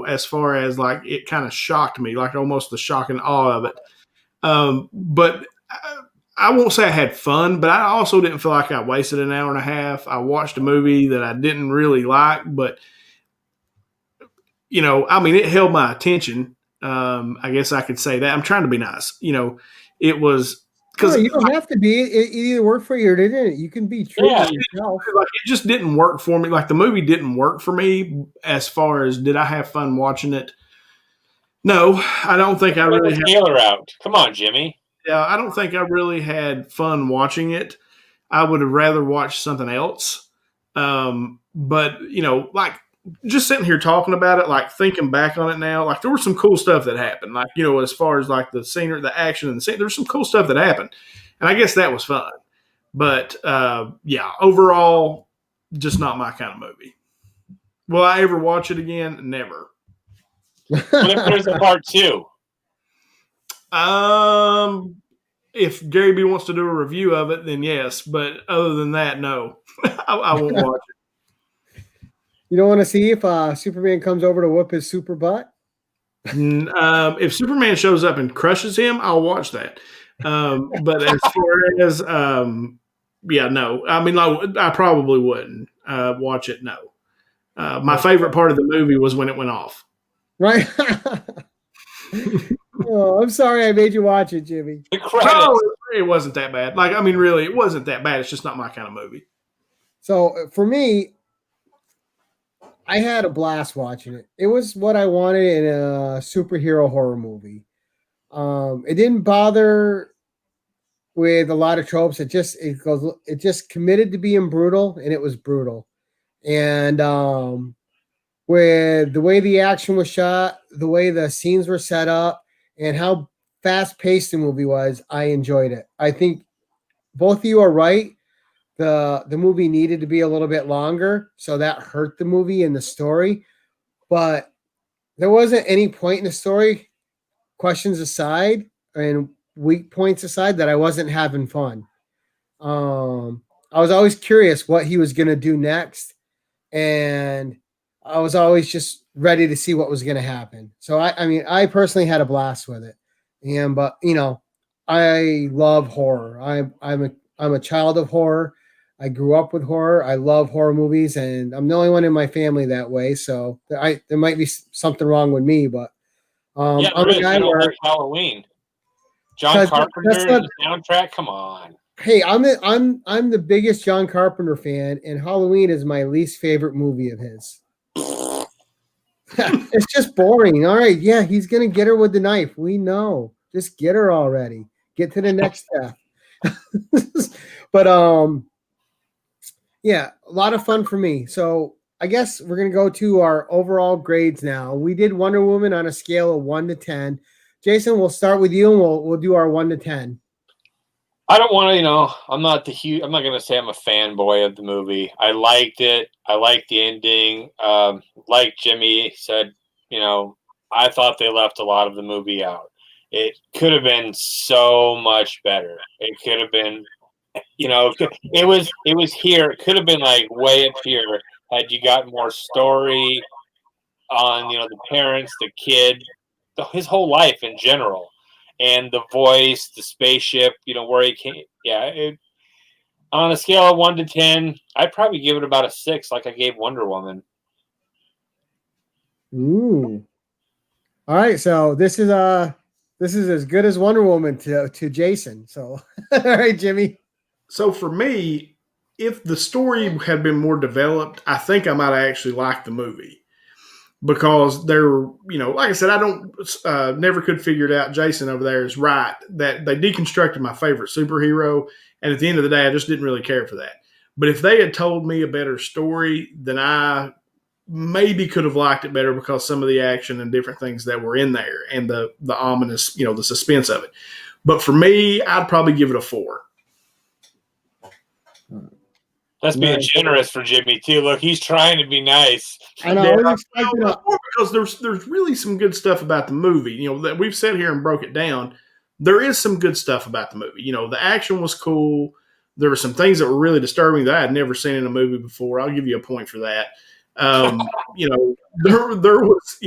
as far as like it kind of shocked me, like almost the shock and awe of it. But I won't say I had fun, but I also didn't feel like I wasted an hour and a half. I watched a movie that I didn't really like, but it held my attention. I guess I could say that. I'm trying to be nice. It was because you don't have to be. It either worked for you or didn't. You can be true to yourself. Like, it just didn't work for me. Like the movie didn't work for me as far as did I have fun watching it? No, I don't think I really had. Taylor out. Come on, Jimmy. Yeah, I don't think I really had fun watching it. I would have rather watched something else. But like just sitting here talking about it, like thinking back on it now, like there was some cool stuff that happened. Like, as far as like the scenery, the action and the scene, there's some cool stuff that happened. And I guess that was fun. But yeah, overall, just not my kind of movie. Will I ever watch it again? Never. What if there's a part 2? If Gary B wants to do a review of it, then yes. But other than that, no. I won't watch it. You don't want to see if Superman comes over to whoop his super butt? If Superman shows up and crushes him, I'll watch that. But as far as yeah, no. I mean, I probably wouldn't watch it. No. My favorite part of the movie was when it went off. Right. Oh, I'm sorry I made you watch it, Jimmy. No, it wasn't that bad. Like, I mean, really, it wasn't that bad. It's just not my kind of movie. So for me, I had a blast watching it. It was what I wanted in a superhero horror movie. It didn't bother with a lot of tropes. It just committed to being brutal, and it was brutal. And with the way the action was shot, the way the scenes were set up, and how fast paced the movie was, I enjoyed it. I think both of you are right. The movie needed to be a little bit longer, so that hurt the movie and the story. But there wasn't any point in the story, questions aside and weak points aside, that I wasn't having fun. I was always curious what he was going to do next, and I was always just ready to see what was going to happen. So I personally had a blast with it. But I love horror. I'm a child of horror. I grew up with horror. I love horror movies, and I'm the only one in my family that way. So there might be something wrong with me, but I'm a guy where like Halloween. John Carpenter and the soundtrack. Come on. Hey, I'm the biggest John Carpenter fan, and Halloween is my least favorite movie of his. It's just boring. All right, yeah, he's gonna get her with the knife. We know. Just get her already. Get to the next step. But yeah, a lot of fun for me. So I guess we're gonna go to our overall grades now. We did Wonder Woman on a scale of 1 to 10. Jason, we'll start with you, and we'll do our 1 to 10. I don't want to, I'm not going to say I'm a fanboy of the movie. I liked it. I liked the ending. Like Jimmy said, I thought they left a lot of the movie out. It could have been so much better. It could have been, it was here. It could have been like way up here had you got more story on, the parents, the kid, his whole life in general. And the voice, the spaceship, where he came. Yeah, on a scale of 1 to 10, I'd probably give it about a 6, like I gave Wonder Woman. Ooh. All right, so this is as good as Wonder Woman to Jason. So, all right, Jimmy. So for me, if the story had been more developed, I think I might have actually liked the movie. Because they're, like I said, I don't, never could figure it out. Jason over there is right that they deconstructed my favorite superhero. And at the end of the day, I just didn't really care for that. But if they had told me a better story than I maybe could have liked it better because some of the action and different things that were in there and the ominous, the suspense of it. But for me, I'd probably give it a 4. That's being generous for Jimmy too. Look, he's trying to be nice. I know. I was expecting because there's really some good stuff about the movie. That we've sat here and broke it down. There is some good stuff about the movie. The action was cool. There were some things that were really disturbing that I had never seen in a movie before. I'll give you a point for that. There was,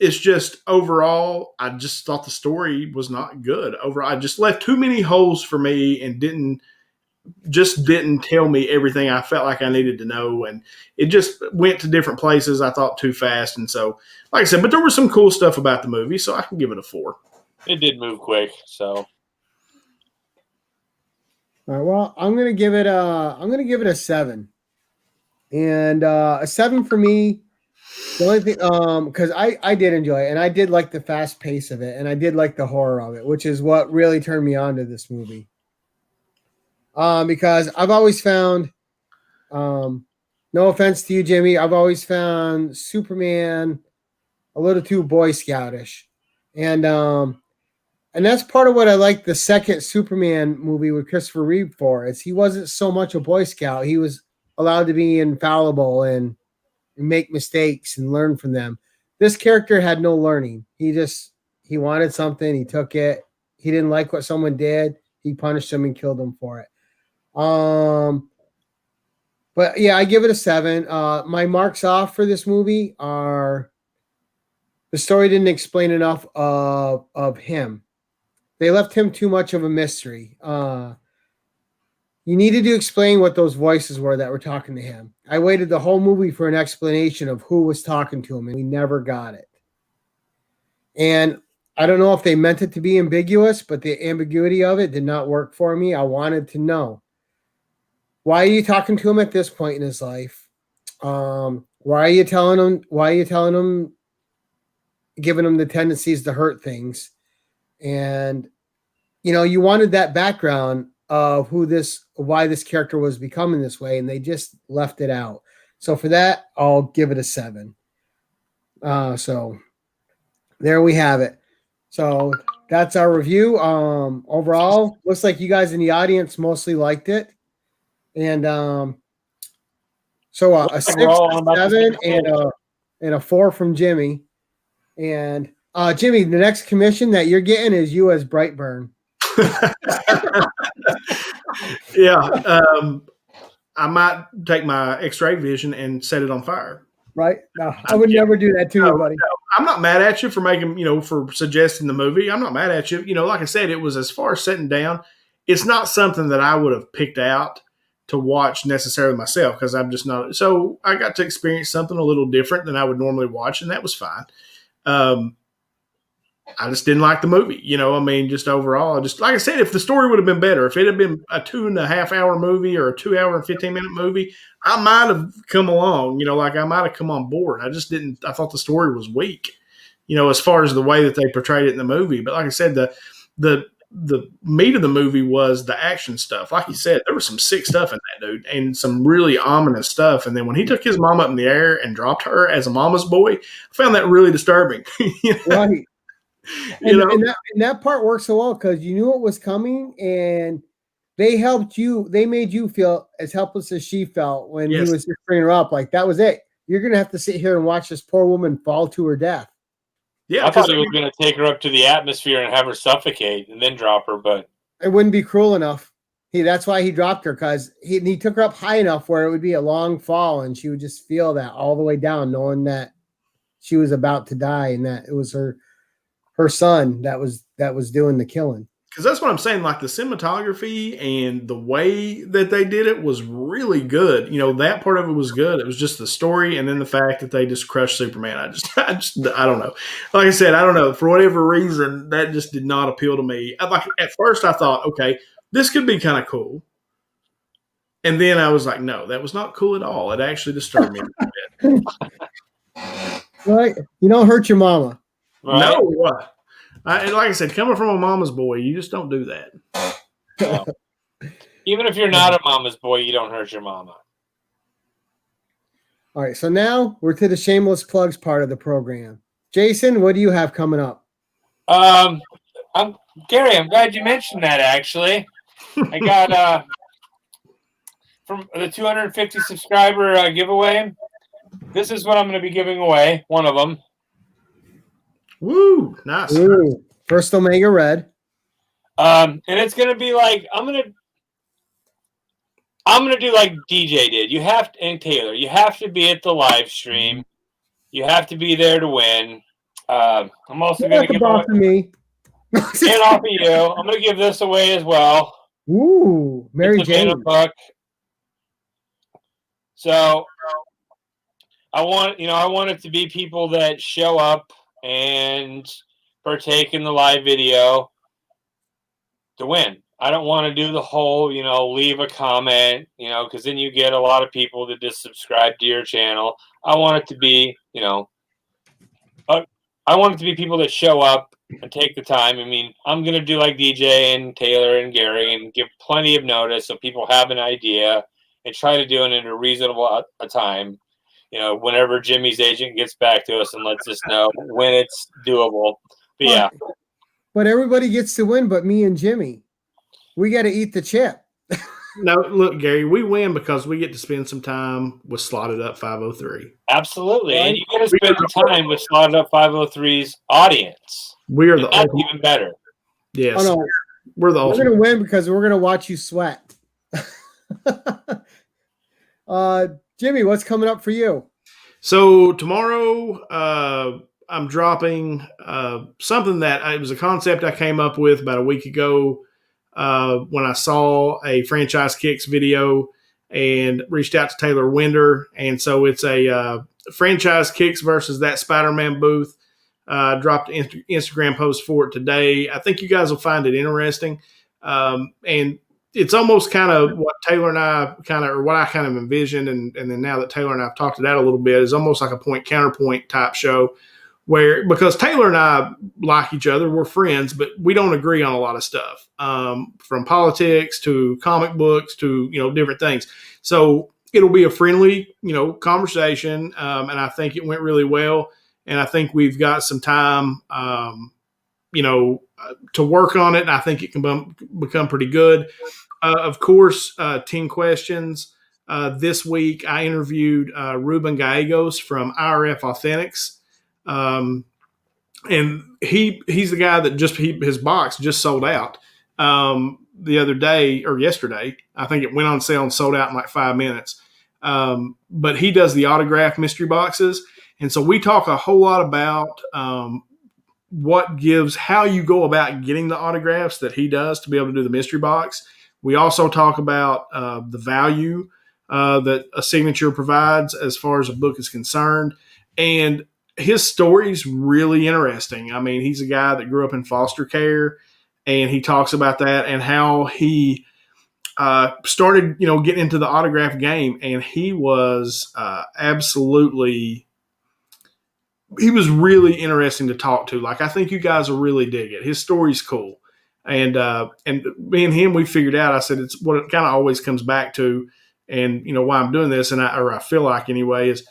it's just overall, I just thought the story was not good. Overall, I just left too many holes for me and didn't tell me everything I felt like I needed to know. And it just went to different places, I thought, too fast. And so, like I said, but there was some cool stuff about the movie, so I can give it a 4. It did move quick, so. All right, well, I'm gonna give it a 7. And a 7 for me. The only thing, because I did enjoy it, and I did like the fast pace of it, and I did like the horror of it, which is what really turned me on to this movie. Because I've always found, no offense to you, Jimmy, I've always found Superman a little too Boy Scoutish, and that's part of what I like the second Superman movie with Christopher Reeve for. Is he wasn't so much a Boy Scout; he was allowed to be infallible and make mistakes and learn from them. This character had no learning. He wanted something, he took it. He didn't like what someone did, he punished them and killed them for it. But yeah, I give it a 7. My marks off for this movie are the story didn't explain enough of him. They left him too much of a mystery. You needed to explain what those voices were that were talking to him. I waited the whole movie for an explanation of who was talking to him, and we never got it. And I don't know if they meant it to be ambiguous, but the ambiguity of it did not work for me. I wanted to know. Why are you talking to him at this point in his life? Why are you telling him, giving him the tendencies to hurt things? And, you wanted that background of why this character was becoming this way, and they just left it out. So for that, I'll give it a 7. So there we have it. So that's our review. Overall, looks like you guys in the audience mostly liked it. And so a 6, a 7, and a 4 from Jimmy. And Jimmy, the next commission that you're getting is you as Brightburn. Yeah, I might take my X-ray vision and set it on fire. Right? No, I would never do that to you, buddy. No, I'm not mad at you for making, for suggesting the movie. I'm not mad at you. Like I said, it was as far as sitting down. It's not something that I would have picked out to watch necessarily myself because I'm just not. So I got to experience something a little different than I would normally watch, and that was fine. I just didn't like the movie, just overall, like I said, if the story would have been better, if it had been a 2.5 hour movie or a 2 hour and 15-minute movie, I might have come along, I might have come on board. I thought the story was weak, as far as the way that they portrayed it in the movie. But like I said, the meat of the movie was the action stuff. Like you said, there was some sick stuff in that dude and some really ominous stuff. And then when he took his mom up in the air and dropped her as a mama's boy, I found that really disturbing. Right. And that part works so well because you knew what was coming, and they helped you. They made you feel as helpless as she felt when he was just bringing her up. Like that was it. You're gonna have to sit here and watch this poor woman fall to her death. Yeah, I thought he was gonna take her up to the atmosphere and have her suffocate and then drop her, but it wouldn't be cruel enough. That's why he dropped her, because he took her up high enough where it would be a long fall, and she would just feel that all the way down, knowing that she was about to die and that it was her son that was doing the killing. Because that's what I'm saying. Like the cinematography and the way that they did it was really good. That part of it was good. It was just the story, and then the fact that they just crushed Superman. I don't know. Like I said, I don't know. For whatever reason, that just did not appeal to me. At first, I thought, okay, this could be kind of cool, and then I was like, no, that was not cool at all. It actually disturbed me a bit. Right? You don't hurt your mama. Right? No. Like I said, coming from a mama's boy, you just don't do that. No. Even if you're not a mama's boy, you don't hurt your mama. All right, so now we're to the shameless plugs part of the program. Jason, what do you have coming up? I'm Gary. I'm glad you mentioned that. Actually, I got from the 250 subscriber giveaway. This is what I'm going to be giving away. One of them. Woo! Nice. Ooh, first Omega Red. And it's going to be like I'm going to do like DJ did. You have to, and Taylor, you have to be at the live stream. You have to be there to win. I'm also going to give away me. and off of you. I'm going to give this away as well. Ooh, Mary It's a Jane. banner book. So I want it to be people that show up and partake in the live video to win. I don't want to do the whole, leave a comment, because then you get a lot of people that just subscribe to your channel. I want it to be, I want it to be people that show up and take the time. I mean, I'm going to do like DJ and Taylor and Gary and give plenty of notice so people have an idea and try to do it in a reasonable time. Whenever Jimmy's agent gets back to us and lets us know when it's doable. But yeah. But everybody gets to win but me and Jimmy. We got to eat the chip. No, look, Gary, we win because we get to spend some time with Slotted Up 503. Absolutely. And you get to spend the time with Slotted Up 503's audience. We are that's even better. Yes. Oh, no. We're the ultimate. We're going to win because we're going to watch you sweat. Jimmy, what's coming up for you? So tomorrow, I'm dropping something that it was a concept I came up with about a week ago when I saw a Franchise Kicks video and reached out to Taylor Winder. And so it's a Franchise Kicks versus that Spider-Man booth. Dropped an Instagram post for it today. I think you guys will find it interesting. And it's almost kind of what Taylor and I what I kind of envisioned. And then now that Taylor and I have talked to that a little bit, is almost like a point counterpoint type show because Taylor and I like each other, we're friends, but we don't agree on a lot of stuff, from politics to comic books to, different things. So it'll be a friendly, conversation. And I think it went really well. And I think we've got some time, to work on it. And I think it can become pretty good. Of course, 10 questions. This week, I interviewed Ruben Gallegos from IRF Authentics. And he's the guy that his box just sold out the other day or yesterday. I think it went on sale and sold out in like 5 minutes. But he does the autograph mystery boxes. And so we talk a whole lot about how you go about getting the autographs that he does to be able to do the mystery box. We also talk about the value that a signature provides as far as a book is concerned. And his story's really interesting. I mean, he's a guy that grew up in foster care, and he talks about that and how he started, getting into the autograph game. And he was he was really interesting to talk to. Like, I think you guys will really dig it. His story's cool. And me and him, we figured out, I said, it's what it kind of always comes back to. And, why I'm doing this, and I feel like anyway, is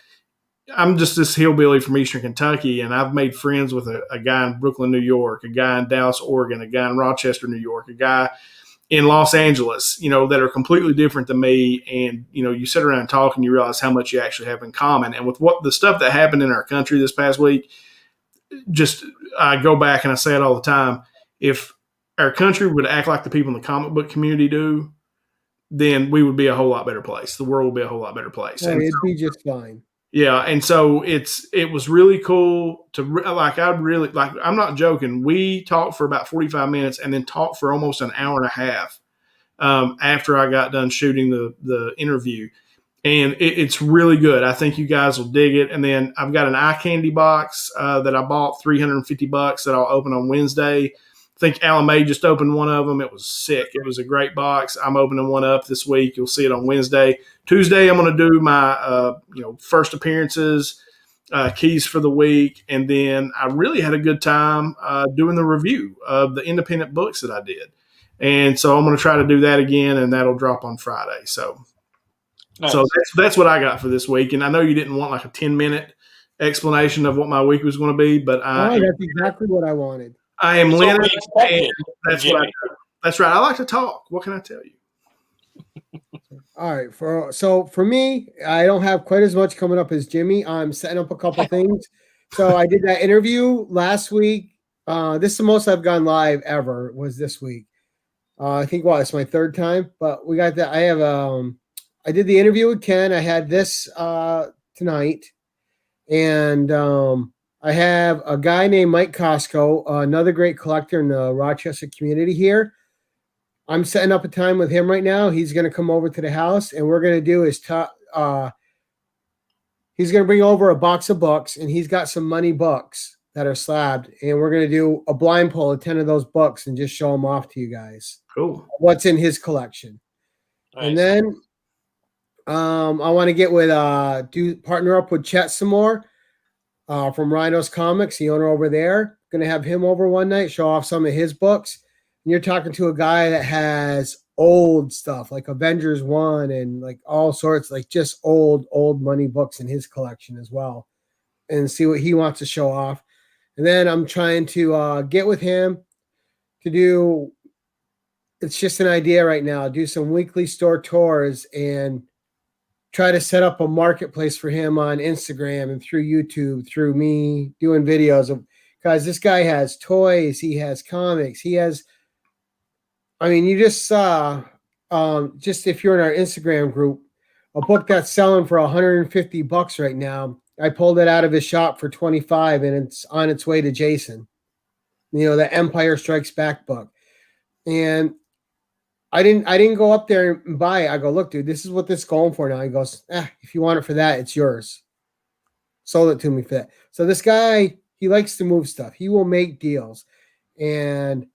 I'm just this hillbilly from Eastern Kentucky, and I've made friends with a guy in Brooklyn, New York, a guy in Dallas, Oregon, a guy in Rochester, New York, a guy in Los Angeles, that are completely different than me. And, you sit around and talk and you realize how much you actually have in common. And with the stuff that happened in our country this past week, I go back and I say it all the time. If our country would act like the people in the comic book community do, then we would be a whole lot better place. The world would be a whole lot better place. Oh, it'd be just fine. Yeah. And so it was really cool I'm not joking. We talked for about 45 minutes and then talked for almost an hour and a half after I got done shooting the interview. And it's really good. I think you guys will dig it. And then I've got an eye candy box that I bought $350 that I'll open on Wednesday. I think Alan May just opened one of them. It was sick. It was a great box. I'm opening one up this week. You'll see it on Wednesday. Tuesday, I'm going to do my first appearances, keys for the week. And then I really had a good time doing the review of the independent books that I did. And so I'm going to try to do that again, and that'll drop on Friday. So Nice. So that's what I got for this week. And I know you didn't want like a 10-minute explanation of what my week was going to be, but Oh, that's exactly what I wanted. I am That's what Leonard, we expected and from that's what I Jimmy. do. That's right. I like to talk. What can I tell you? All right. For me, I don't have quite as much coming up as Jimmy. I'm setting up a couple things. So I did that interview last week. This is the most I've gone live ever. Was this week? I think it's my third time, but we got that. I did the interview with Ken. I had this tonight, and I have a guy named Mike Costco, another great collector in the Rochester community here. I'm setting up a time with him right now. He's going to come over to the house, and we're going to do his top. He's going to bring over a box of books, and he's got some money books that are slabbed, and we're going to do a blind pull of 10 of those books and just show them off to you guys. Cool. What's in his collection. Nice. And then I want to get with partner up with Chet some more from Rhinos Comics, the owner over there. Going to have him over one night, show off some of his books. And you're talking to a guy that has old stuff like Avengers 1 and like all sorts, like just old money books in his collection as well, and see what he wants to show off. And then I'm trying to get with him to do, it's just an idea right now, do some weekly store tours and try to set up a marketplace for him on Instagram and through YouTube, through me doing videos of, because this guy has toys, he has comics, he has, I mean, you just saw, just if you're in our Instagram group, a book that's selling for $150 right now. I pulled it out of his shop for $25, and it's on its way to Jason. You know, the Empire Strikes Back book. And I didn't go up there and buy it. I go, look, dude, this is what this is going for now. He goes, if you want it for that, it's yours. Sold it to me for that. So this guy, he likes to move stuff. He will make deals. And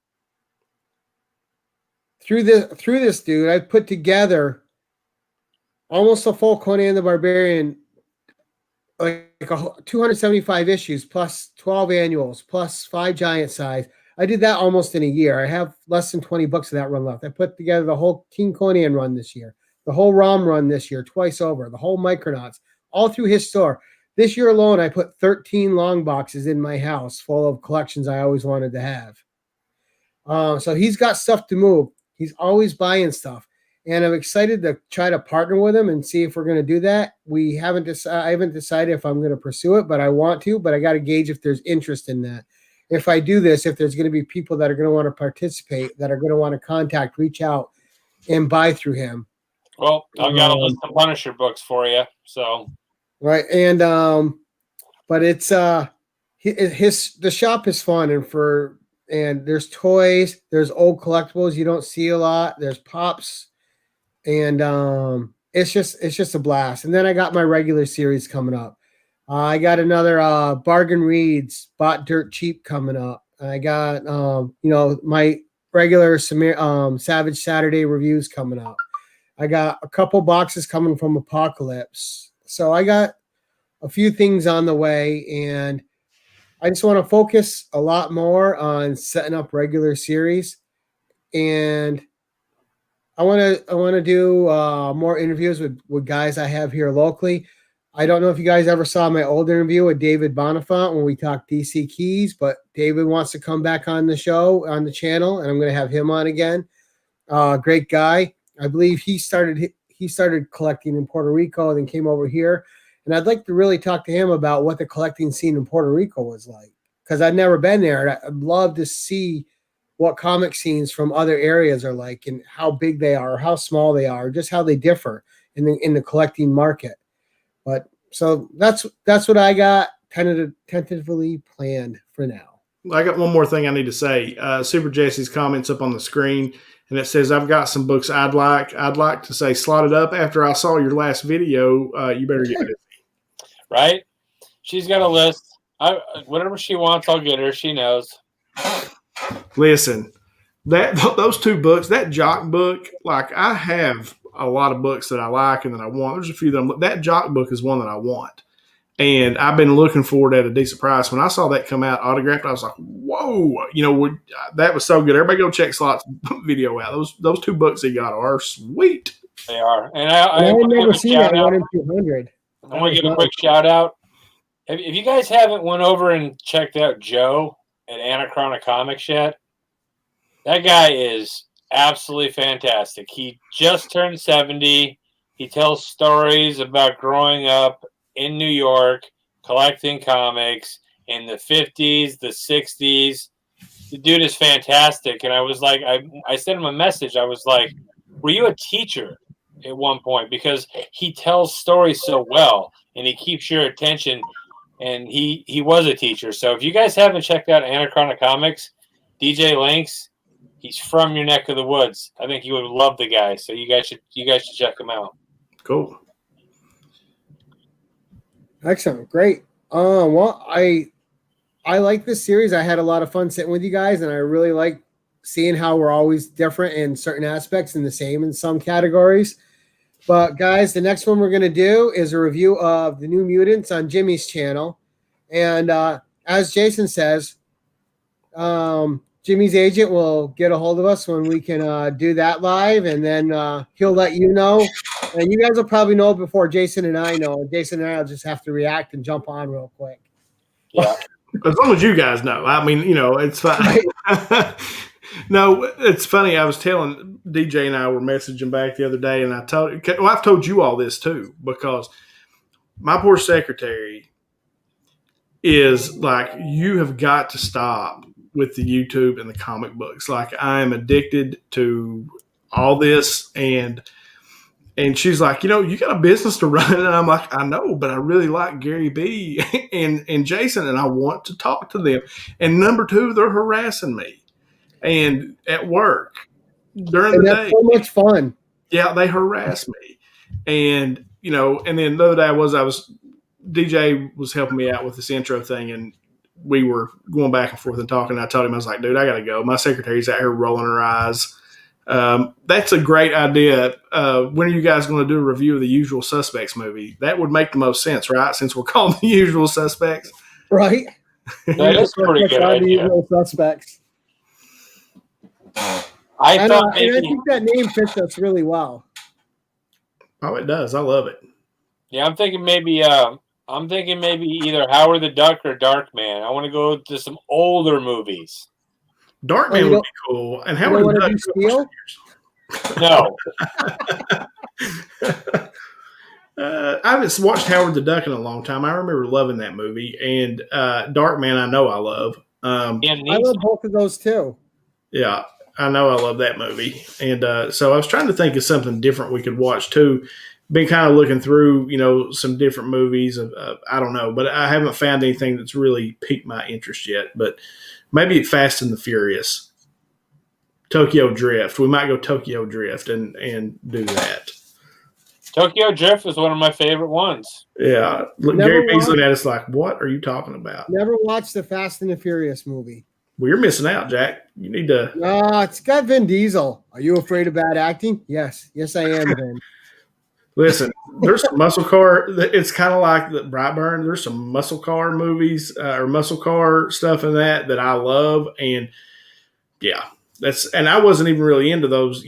through this dude, I put together almost a full Conan the Barbarian, like 275 issues plus 12 annuals plus 5 giant size. I did that almost in a year. I have less than 20 books of that run left. I put together the whole King Conan run this year, the whole ROM run this year, twice over, the whole Micronauts, all through his store. This year alone, I put 13 long boxes in my house full of collections I always wanted to have. So he's got stuff to move. He's always buying stuff. And I'm excited to try to partner with him and see if we're going to do that. I haven't decided if I'm going to pursue it, but I want to, but I got to gauge if there's interest in that. If I do this, if there's going to be people that are going to want to participate, that are going to want to reach out and buy through him. Well, I've got a list of Punisher books for you. So, right. And, but it's, the shop is fun, and there's toys, there's old collectibles you don't see a lot, there's pops, and it's just a blast. And then I got my regular series coming up. I got another Bargain Reads Bought Dirt Cheap coming up. I got my regular Savage Saturday reviews coming up. I got a couple boxes coming from Apocalypse. So I got a few things on the way, and I just want to focus a lot more on setting up regular series, and I want to do more interviews with guys I have here locally. I don't know if you guys ever saw my old interview with David Bonifant when we talked DC Keys, but David wants to come back on the show, on the channel, and I'm going to have him on again. Great guy. I believe he started collecting in Puerto Rico and then came over here. And I'd like to really talk to him about what the collecting scene in Puerto Rico was like, because I'd never been there. And I'd love to see what comic scenes from other areas are like, and how big they are, or how small they are, or just how they differ in the collecting market. But so that's what I got tentatively planned for now. I got one more thing I need to say. Super Jesse's comments up on the screen, and it says, I've got some books I'd like to say slotted up after I saw your last video. You better get it. Right? She's got a list. Whatever she wants, I'll get her. She knows. Listen, those 2 books, that Jock book, like I have a lot of books that I like and that I want. There's a few that Jock book is one that I want. And I've been looking for it at a decent price. When I saw that come out autographed, I was like, whoa, that was so good. Everybody go check Slot's video out. Those 2 books he got are sweet. They are. And And I I've want to never give a seen shout that out. 1 in 200. I want to give a quick shout out. If you guys haven't went over and checked out Joe at Anachronic Comics yet, that guy is absolutely fantastic. He just turned 70. He tells stories about growing up in New York, collecting comics in the 50s, the 60s. The dude is fantastic. And I was like, I sent him a message. I was like, were you a teacher at one point? Because he tells stories so well and he keeps your attention. And he was a teacher. So if you guys haven't checked out Anachronic Comics, DJ Links, he's from your neck of the woods. I think you would love the guy. So you guys should check him out. Cool. Excellent. Great. Well, I like this series. I had a lot of fun sitting with you guys, and I really like seeing how we're always different in certain aspects and the same in some categories. But guys, the next one we're going to do is a review of the New Mutants on Jimmy's channel. And as Jason says, Jimmy's agent will get a hold of us when we can do that live, and then he'll let you know. And you guys will probably know before Jason and I know. Jason and I will just have to react and jump on real quick. Yeah. As long as you guys know. I mean, it's fine. No, it's funny. I was telling DJ and I were messaging back the other day, and I've told you all this too, because my poor secretary is like, you have got to stop with the YouTube and the comic books. Like, I am addicted to all this, and she's like, you got a business to run. And I'm like, I know, but I really like Gary B and Jason, and I want to talk to them. And number two, they're harassing me. And at work during the day. So much fun. Yeah, they harass me. And, and then the other day DJ was helping me out with this intro thing, and we were going back and forth and talking. And I told him, I was like, dude, I got to go. My secretary's out here rolling her eyes. That's a great idea. When are you guys going to do a review of the Usual Suspects movie? That would make the most sense, right? Since we're called the Usual Suspects. Right. That is a pretty good idea. The Usual Suspects. I think that name fits us really well. Oh, it does. I love it. Yeah, I'm thinking maybe either Howard the Duck or Darkman. I want to go to some older movies. Darkman would be cool. And Howard the Duck. No. I haven't watched Howard the Duck in a long time. I remember loving that movie. And Darkman, I know I love. I love both of those too. Yeah, I know I love that movie. And so I was trying to think of something different we could watch too. Been kind of looking through, some different movies. I don't know, but I haven't found anything that's really piqued my interest yet. But maybe Fast and the Furious, Tokyo Drift. We might go Tokyo Drift and do that. Tokyo Drift is one of my favorite ones. Yeah, Gary B's looking at us like, "What are you talking about?" Never watched the Fast and the Furious movie. Well, you're missing out, Jack. You need to. No, it's got Vin Diesel. Are you afraid of bad acting? Yes, I am. Vin. Listen, there's some muscle car. It's kind of like the Brightburn. There's some muscle car movies or muscle car stuff in that I love, and yeah, and I wasn't even really into those,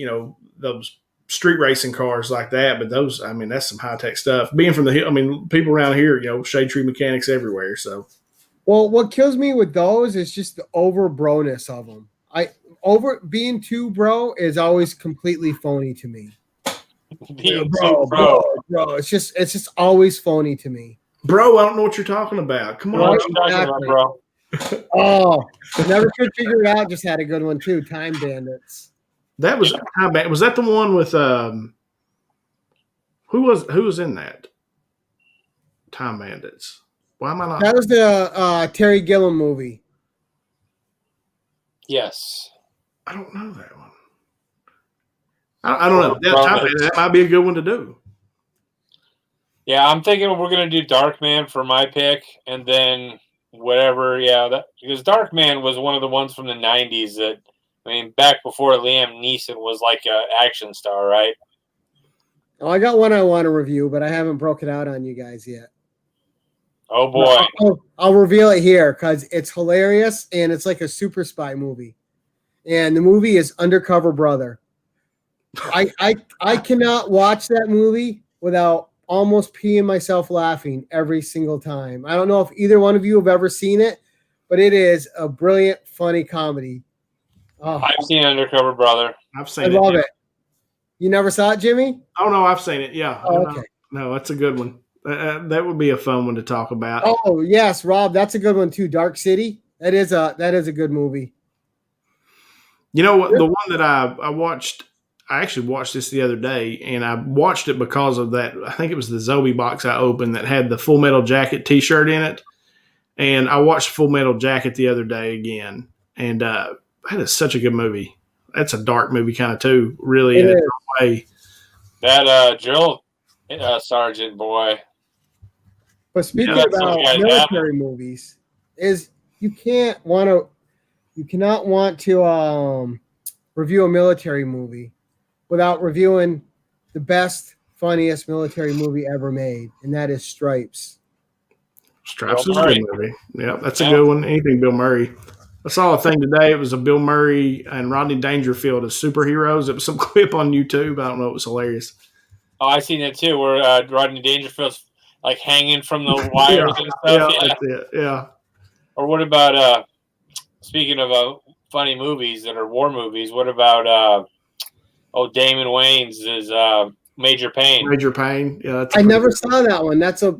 those street racing cars like that. But those, I mean, that's some high tech stuff. Being from the hill, I mean, people around here, shade tree mechanics everywhere. So, well, what kills me with those is just the over bro-ness of them. Being too bro is always completely phony to me. Bro. It's just always phony to me. Bro, I don't know what you're talking about. Come on. Exactly. Bro. Oh, never could figure it out. Just had a good one too. Time Bandits. That was Time Bandits. Was that the one with who was in that? Time Bandits. Why am I not? That was the Terry Gilliam movie. Yes. I don't know that one. I don't know. That might be a good one to do. Yeah, I'm thinking we're going to do Darkman for my pick, and then whatever. Yeah, because Darkman was one of the ones from the 90s that, back before Liam Neeson was like an action star, right? Oh, I got one I want to review, but I haven't broken out on you guys yet. Oh, boy. I'll reveal it here because it's hilarious, and it's like a super spy movie. And the movie is Undercover Brother. I cannot watch that movie without almost peeing myself laughing every single time. I don't know if either one of you have ever seen it, but it is a brilliant, funny comedy. Oh, I've seen Undercover Brother. I've I seen it. love it. You never saw it, Jimmy? Oh no, I've seen it. Yeah. Oh, okay. No, that's a good one. That would be a fun one to talk about. Oh yes, Rob, that's a good one too. Dark City. That is a good movie. You know what? The one that I watched, I actually watched this the other day, and I watched it because of that. I think it was the Zoe box I opened that had the Full Metal Jacket T-shirt in it, and I watched Full Metal Jacket the other day again, and that is such a good movie. That's a dark movie kind of too, really, in its own way. That drill sergeant boy. But speaking about military movies, is you cannot want to review a military movie without reviewing the best, funniest military movie ever made, and that is Stripes. Stripes is a good movie. Yeah, that's a good one. Anything Bill Murray. I saw a thing today. It was a Bill Murray and Rodney Dangerfield as superheroes. It was some clip on YouTube. I don't know. It was hilarious. Oh, I seen it too, where Rodney Dangerfield's like hanging from the wires and stuff. Yeah, that's it. Yeah. Or what about speaking of funny movies that are war movies? What about Damon Wayans is Major Payne? Major Payne. Yeah, I never saw that one. That's a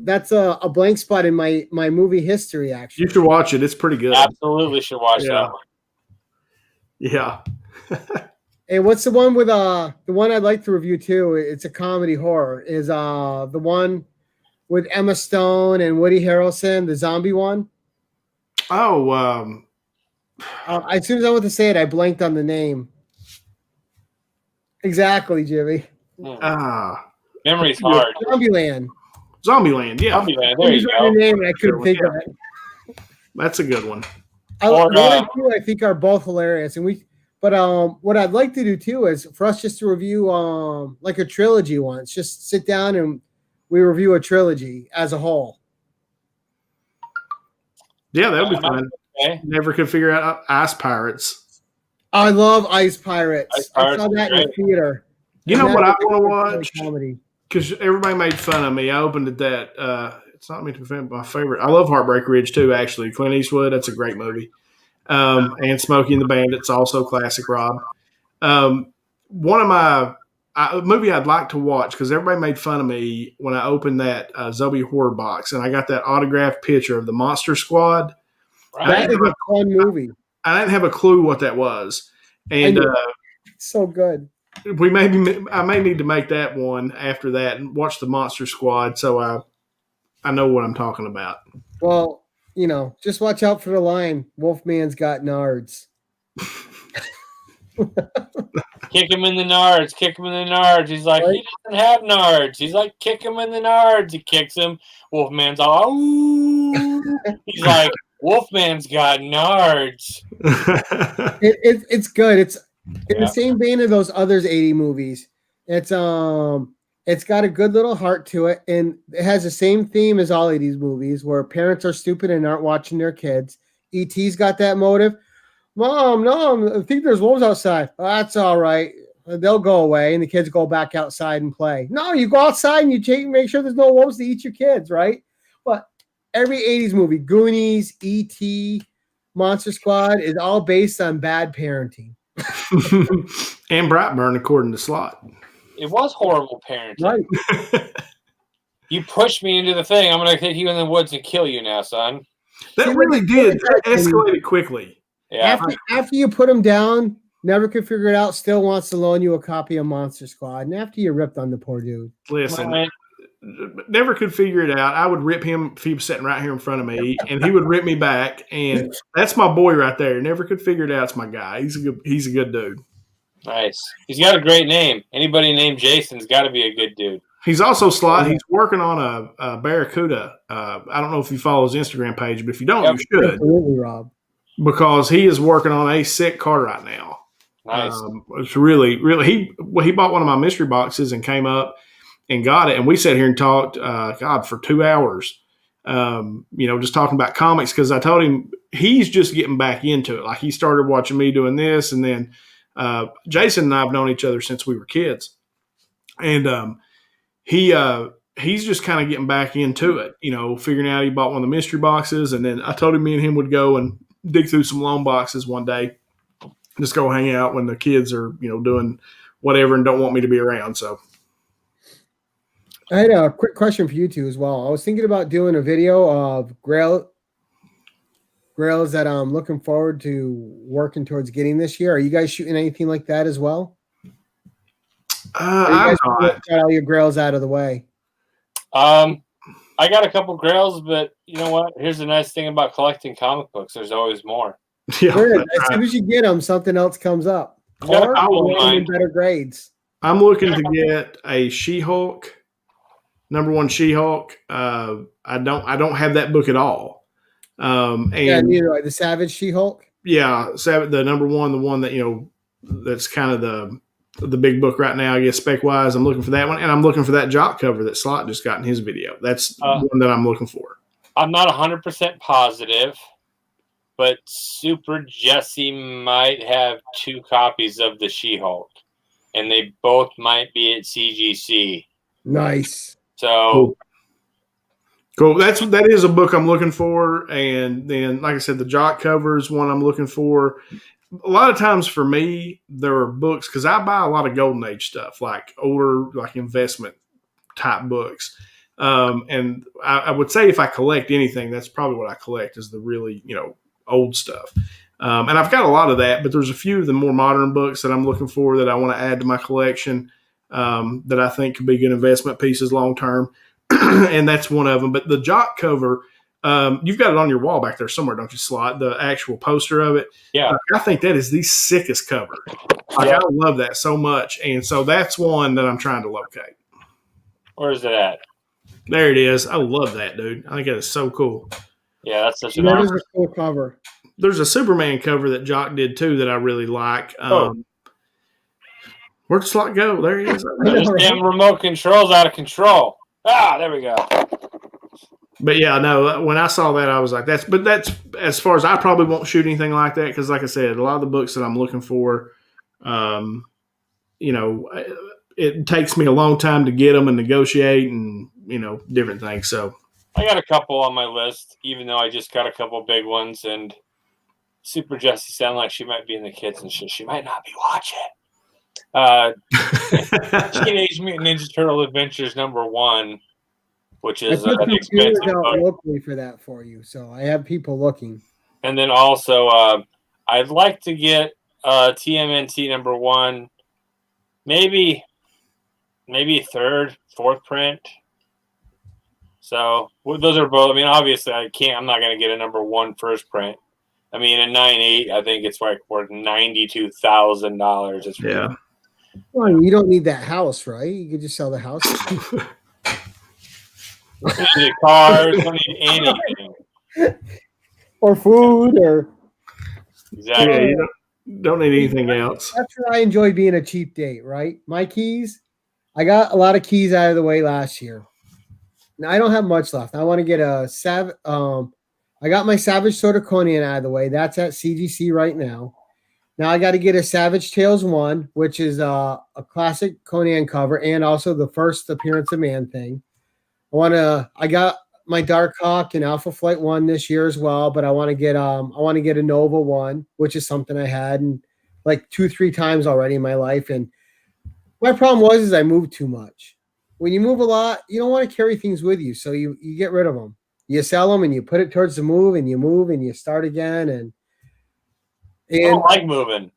blank spot in my movie history. Actually, you should watch it. It's pretty good. Absolutely should watch that one. Yeah. Hey, what's the one with the one I'd like to review too? It's a comedy horror. Is the one with Emma Stone and Woody Harrelson, the zombie one? Oh, as soon as I went to say it, I blanked on the name. Exactly, Jimmy. Memory's hard. Zombieland. Zombieland, yeah. Zombieland, there you go. Name, I couldn't think of it. That's a good one. I think are both hilarious, but what I'd like to do too is for us just to review like a trilogy once. Just sit down and we review a trilogy as a whole. Yeah, that would be fun. Okay. Never could figure out Ice Pirates. I love Ice Pirates. I saw that in the theater. You know what I want to watch? Because everybody made fun of me. I opened at that. It's not me to defend my favorite. I love Heartbreak Ridge too, actually. Clint Eastwood, that's a great movie. And Smokey and the Bandits, also classic, Rob. One of my a movie I'd like to watch, because everybody made fun of me when I opened that Zombie horror box, and I got that autographed picture of the Monster Squad. That is a fun movie. I didn't have a clue what that was, and so good. I may need to make that one after that and watch the Monster Squad, so I know what I'm talking about. Well, just watch out for the line. Wolfman's got nards. Kick him in the nards. Kick him in the nards. He's like, he doesn't have nards. He's like, kick him in the nards. He kicks him. Wolfman's all, ooh. He's like, Wolfman's got nards. It's good. It's in the same vein of those others 80 movies. It's got a good little heart to it, and it has the same theme as all of these movies where parents are stupid and aren't watching their kids. E.T.'s got that motive. Mom, no, I think there's wolves outside. Oh, that's all right. They'll go away, and the kids go back outside and play. No, you go outside and you make sure there's no wolves to eat your kids, right? But every 80s movie, Goonies, E.T., Monster Squad, is all based on bad parenting. And Brightburn, according to Slot. It was horrible parenting. Right. You pushed me into the thing. I'm going to hit you in the woods and kill you now, son. That really did. That escalated quickly. Yeah. After you put him down, never could figure it out, still wants to loan you a copy of Monster Squad. And after you ripped on the poor dude. Listen, never could figure it out. I would rip him if he was sitting right here in front of me, and he would rip me back. And that's my boy right there. Never could figure it out. It's my guy. He's a good dude. Nice. He's got a great name. Anybody named Jason's got to be a good dude. He's also Slot. He's working on a Barracuda. I don't know if you follow his Instagram page, but if you don't, you should. Absolutely, Rob. Because he is working on a sick car right now. Nice. It's really, really. He bought one of my mystery boxes and came up and got it, and we sat here and talked. For 2 hours. Just talking about comics, because I told him he's just getting back into it. Like, he started watching me doing this, and then Jason and I have known each other since we were kids, and he's just kind of getting back into it, figuring out he bought one of the mystery boxes. And then I told him me and him would go and dig through some loan boxes one day, just go hang out when the kids are, doing whatever and don't want me to be around. So I had a quick question for you two as well. I was thinking about doing a video of grails that I'm looking forward to working towards getting this year. Are you guys shooting anything like that as well? I'm not. Got all your grails out of the way. I got a couple grails, but you know what? Here's the nice thing about collecting comic books. There's always more. Yeah, as soon as you get them, something else comes up. Or in better grades. I'm looking to get a She-Hulk, #1 She-Hulk. I don't have that book at all. And the Savage She-Hulk. Yeah, the #1, the one that that's kind of the big book right now, I guess, spec wise. I'm looking for that one, and I'm looking for that Jock cover that Slot just got in his video. That's one that I'm looking for. I'm not 100% positive, but Super Jesse might have 2 copies of the She-Hulk, and they both might be at CGC. Nice. So cool. That is a book I'm looking for, and then, like I said, the Jock cover is one I'm looking for. A lot of times for me, there are books, because I buy a lot of Golden Age stuff, like older, like investment type books. And I would say if I collect anything, that's probably what I collect is the really, old stuff. And I've got a lot of that, but there's a few of the more modern books that I'm looking for that I want to add to my collection that I think could be good investment pieces long term. And that's one of them. But the Jock cover, you've got it on your wall back there somewhere, don't you, Slot? The actual poster of it. Yeah. I think that is the sickest cover. I love that so much. And so that's one that I'm trying to locate. Where is it at? There it is. I love that, dude. I think that is so cool. Yeah, that's such That is a cool cover. There's a Superman cover that Jock did too that I really like. Where'd Slot go? There he is. This damn remote control's out of control. There we go. But yeah, no, when I saw that, I was like, that's as far as I probably won't shoot anything like that. Cause like I said, a lot of the books that I'm looking for, it takes me a long time to get them and negotiate and, different things. So I got a couple on my list, even though I just got a couple big ones, and Super Jessie sound like she might be in the kitchen. She might not be watching. Teenage Mutant Ninja Turtle Adventures #1, which is an expensive book. Locally for that for you, so I have people looking. And then also, I'd like to get TMNT #1, maybe 3rd, 4th print. So those are both. I mean, obviously, I'm not going to get a #1 first print. I mean, a 9.8, I think it's like worth $92,000. Yeah. Well, you don't need that house, right? You could just sell the house. Don't need cars, don't need anything. Or food, or exactly. Yeah, you don't need anything else. That's where I enjoy being a cheap date, right? My keys, I got a lot of keys out of the way last year. Now I don't have much left. I want to get a I got my Savage Sword of Conan out of the way. That's at CGC right now. Now I got to get a Savage Tales 1, which is a classic Conan cover, and also the first appearance of Man-Thing. I got my Dark Hawk and Alpha Flight 1 this year as well, but I want to get a Nova 1, which is something I had like 2-3 times already in my life. And my problem was I moved too much. When you move a lot, you don't want to carry things with you, so you get rid of them. You sell them and you put it towards the move and you start again. And I don't like moving.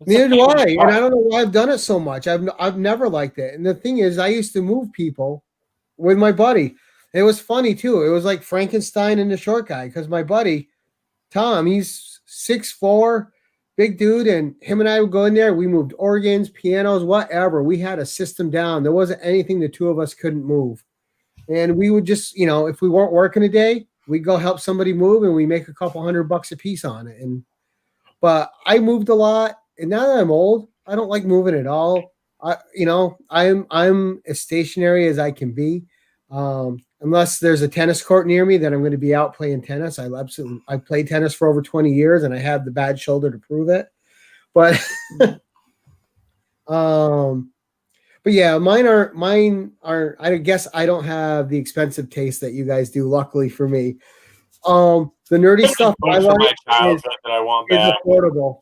Neither do I. And I don't know why I've done it so much. I've never liked it. And the thing is, I used to move people with my buddy. It was funny too. It was like Frankenstein and the short guy, because my buddy Tom, he's 6'4", big dude, and him and I would go in there. We moved organs, pianos, whatever. We had a system down. There wasn't anything the two of us couldn't move. And we would just, if we weren't working a day, we'd go help somebody move, and we make a couple $100 a piece on it. But I moved a lot, and now that I'm old, I don't like moving at all. I'm as stationary as I can be. Unless there's a tennis court near me, then I'm going to be out playing tennis. I played tennis for over 20 years, and I have the bad shoulder to prove it. But But yeah, mine are. I guess I don't have the expensive taste that you guys do. Luckily for me, the nerdy stuff I Books from my like childhood that I want is back. affordable.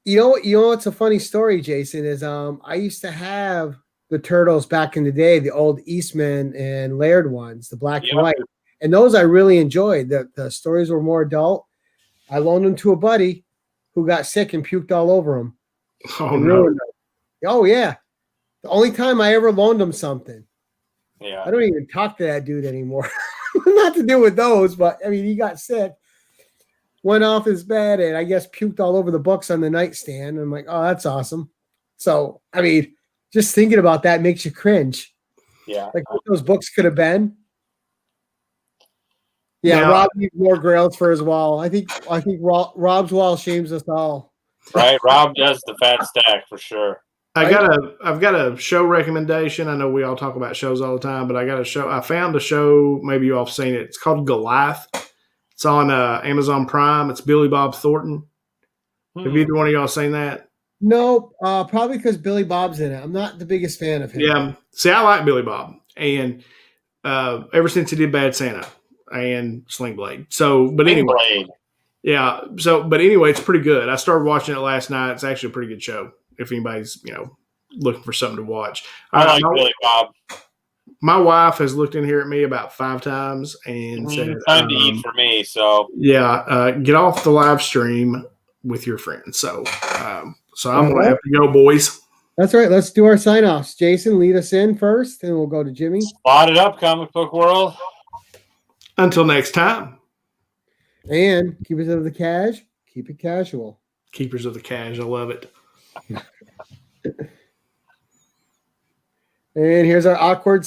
You know what's a funny story, Jason, is I used to have the Turtles back in the day, the old Eastman and Laird ones, the black and white. And those I really enjoyed. The stories were more adult. I loaned them to a buddy who got sick and puked all over them. Oh no! Oh yeah. The only time I ever loaned him something. Yeah. I don't even talk to that dude anymore. Not to do with those, but I mean, he got sick, went off his bed, and I guess puked all over the books on the nightstand. I'm like, oh, that's awesome. So, I mean, just thinking about that makes you cringe. Yeah. Like what those books could have been. Yeah, Now- Rob needs more grails for his wall. I think Rob's wall shames us all. Right. Rob does the fat stack for sure. I've got a show recommendation. I know we all talk about shows all the time, but I found a show, maybe you all have seen it. It's called Goliath. It's on Amazon Prime. It's Billy Bob Thornton. Have either one of y'all seen that? No, probably because Billy Bob's in it. I'm not the biggest fan of him. Yeah. See, I like Billy Bob. And ever since he did Bad Santa and Sling Blade. So, but anyway. Blade. Yeah. So, but anyway, it's pretty good. I started watching it last night. It's actually a pretty good show if anybody's, looking for something to watch. I like Billy Bob. My wife has looked in here at me about 5 times and said, time to eat for me. So, get off the live stream with your friends. So, I'm going to have to go, boys. That's right. Let's do our sign-offs. Jason, lead us in first, and we'll go to Jimmy. Spot it up, comic book world. Until next time. And keepers of the cash, keep it casual. Keepers of the cash. I love it. And here's our awkward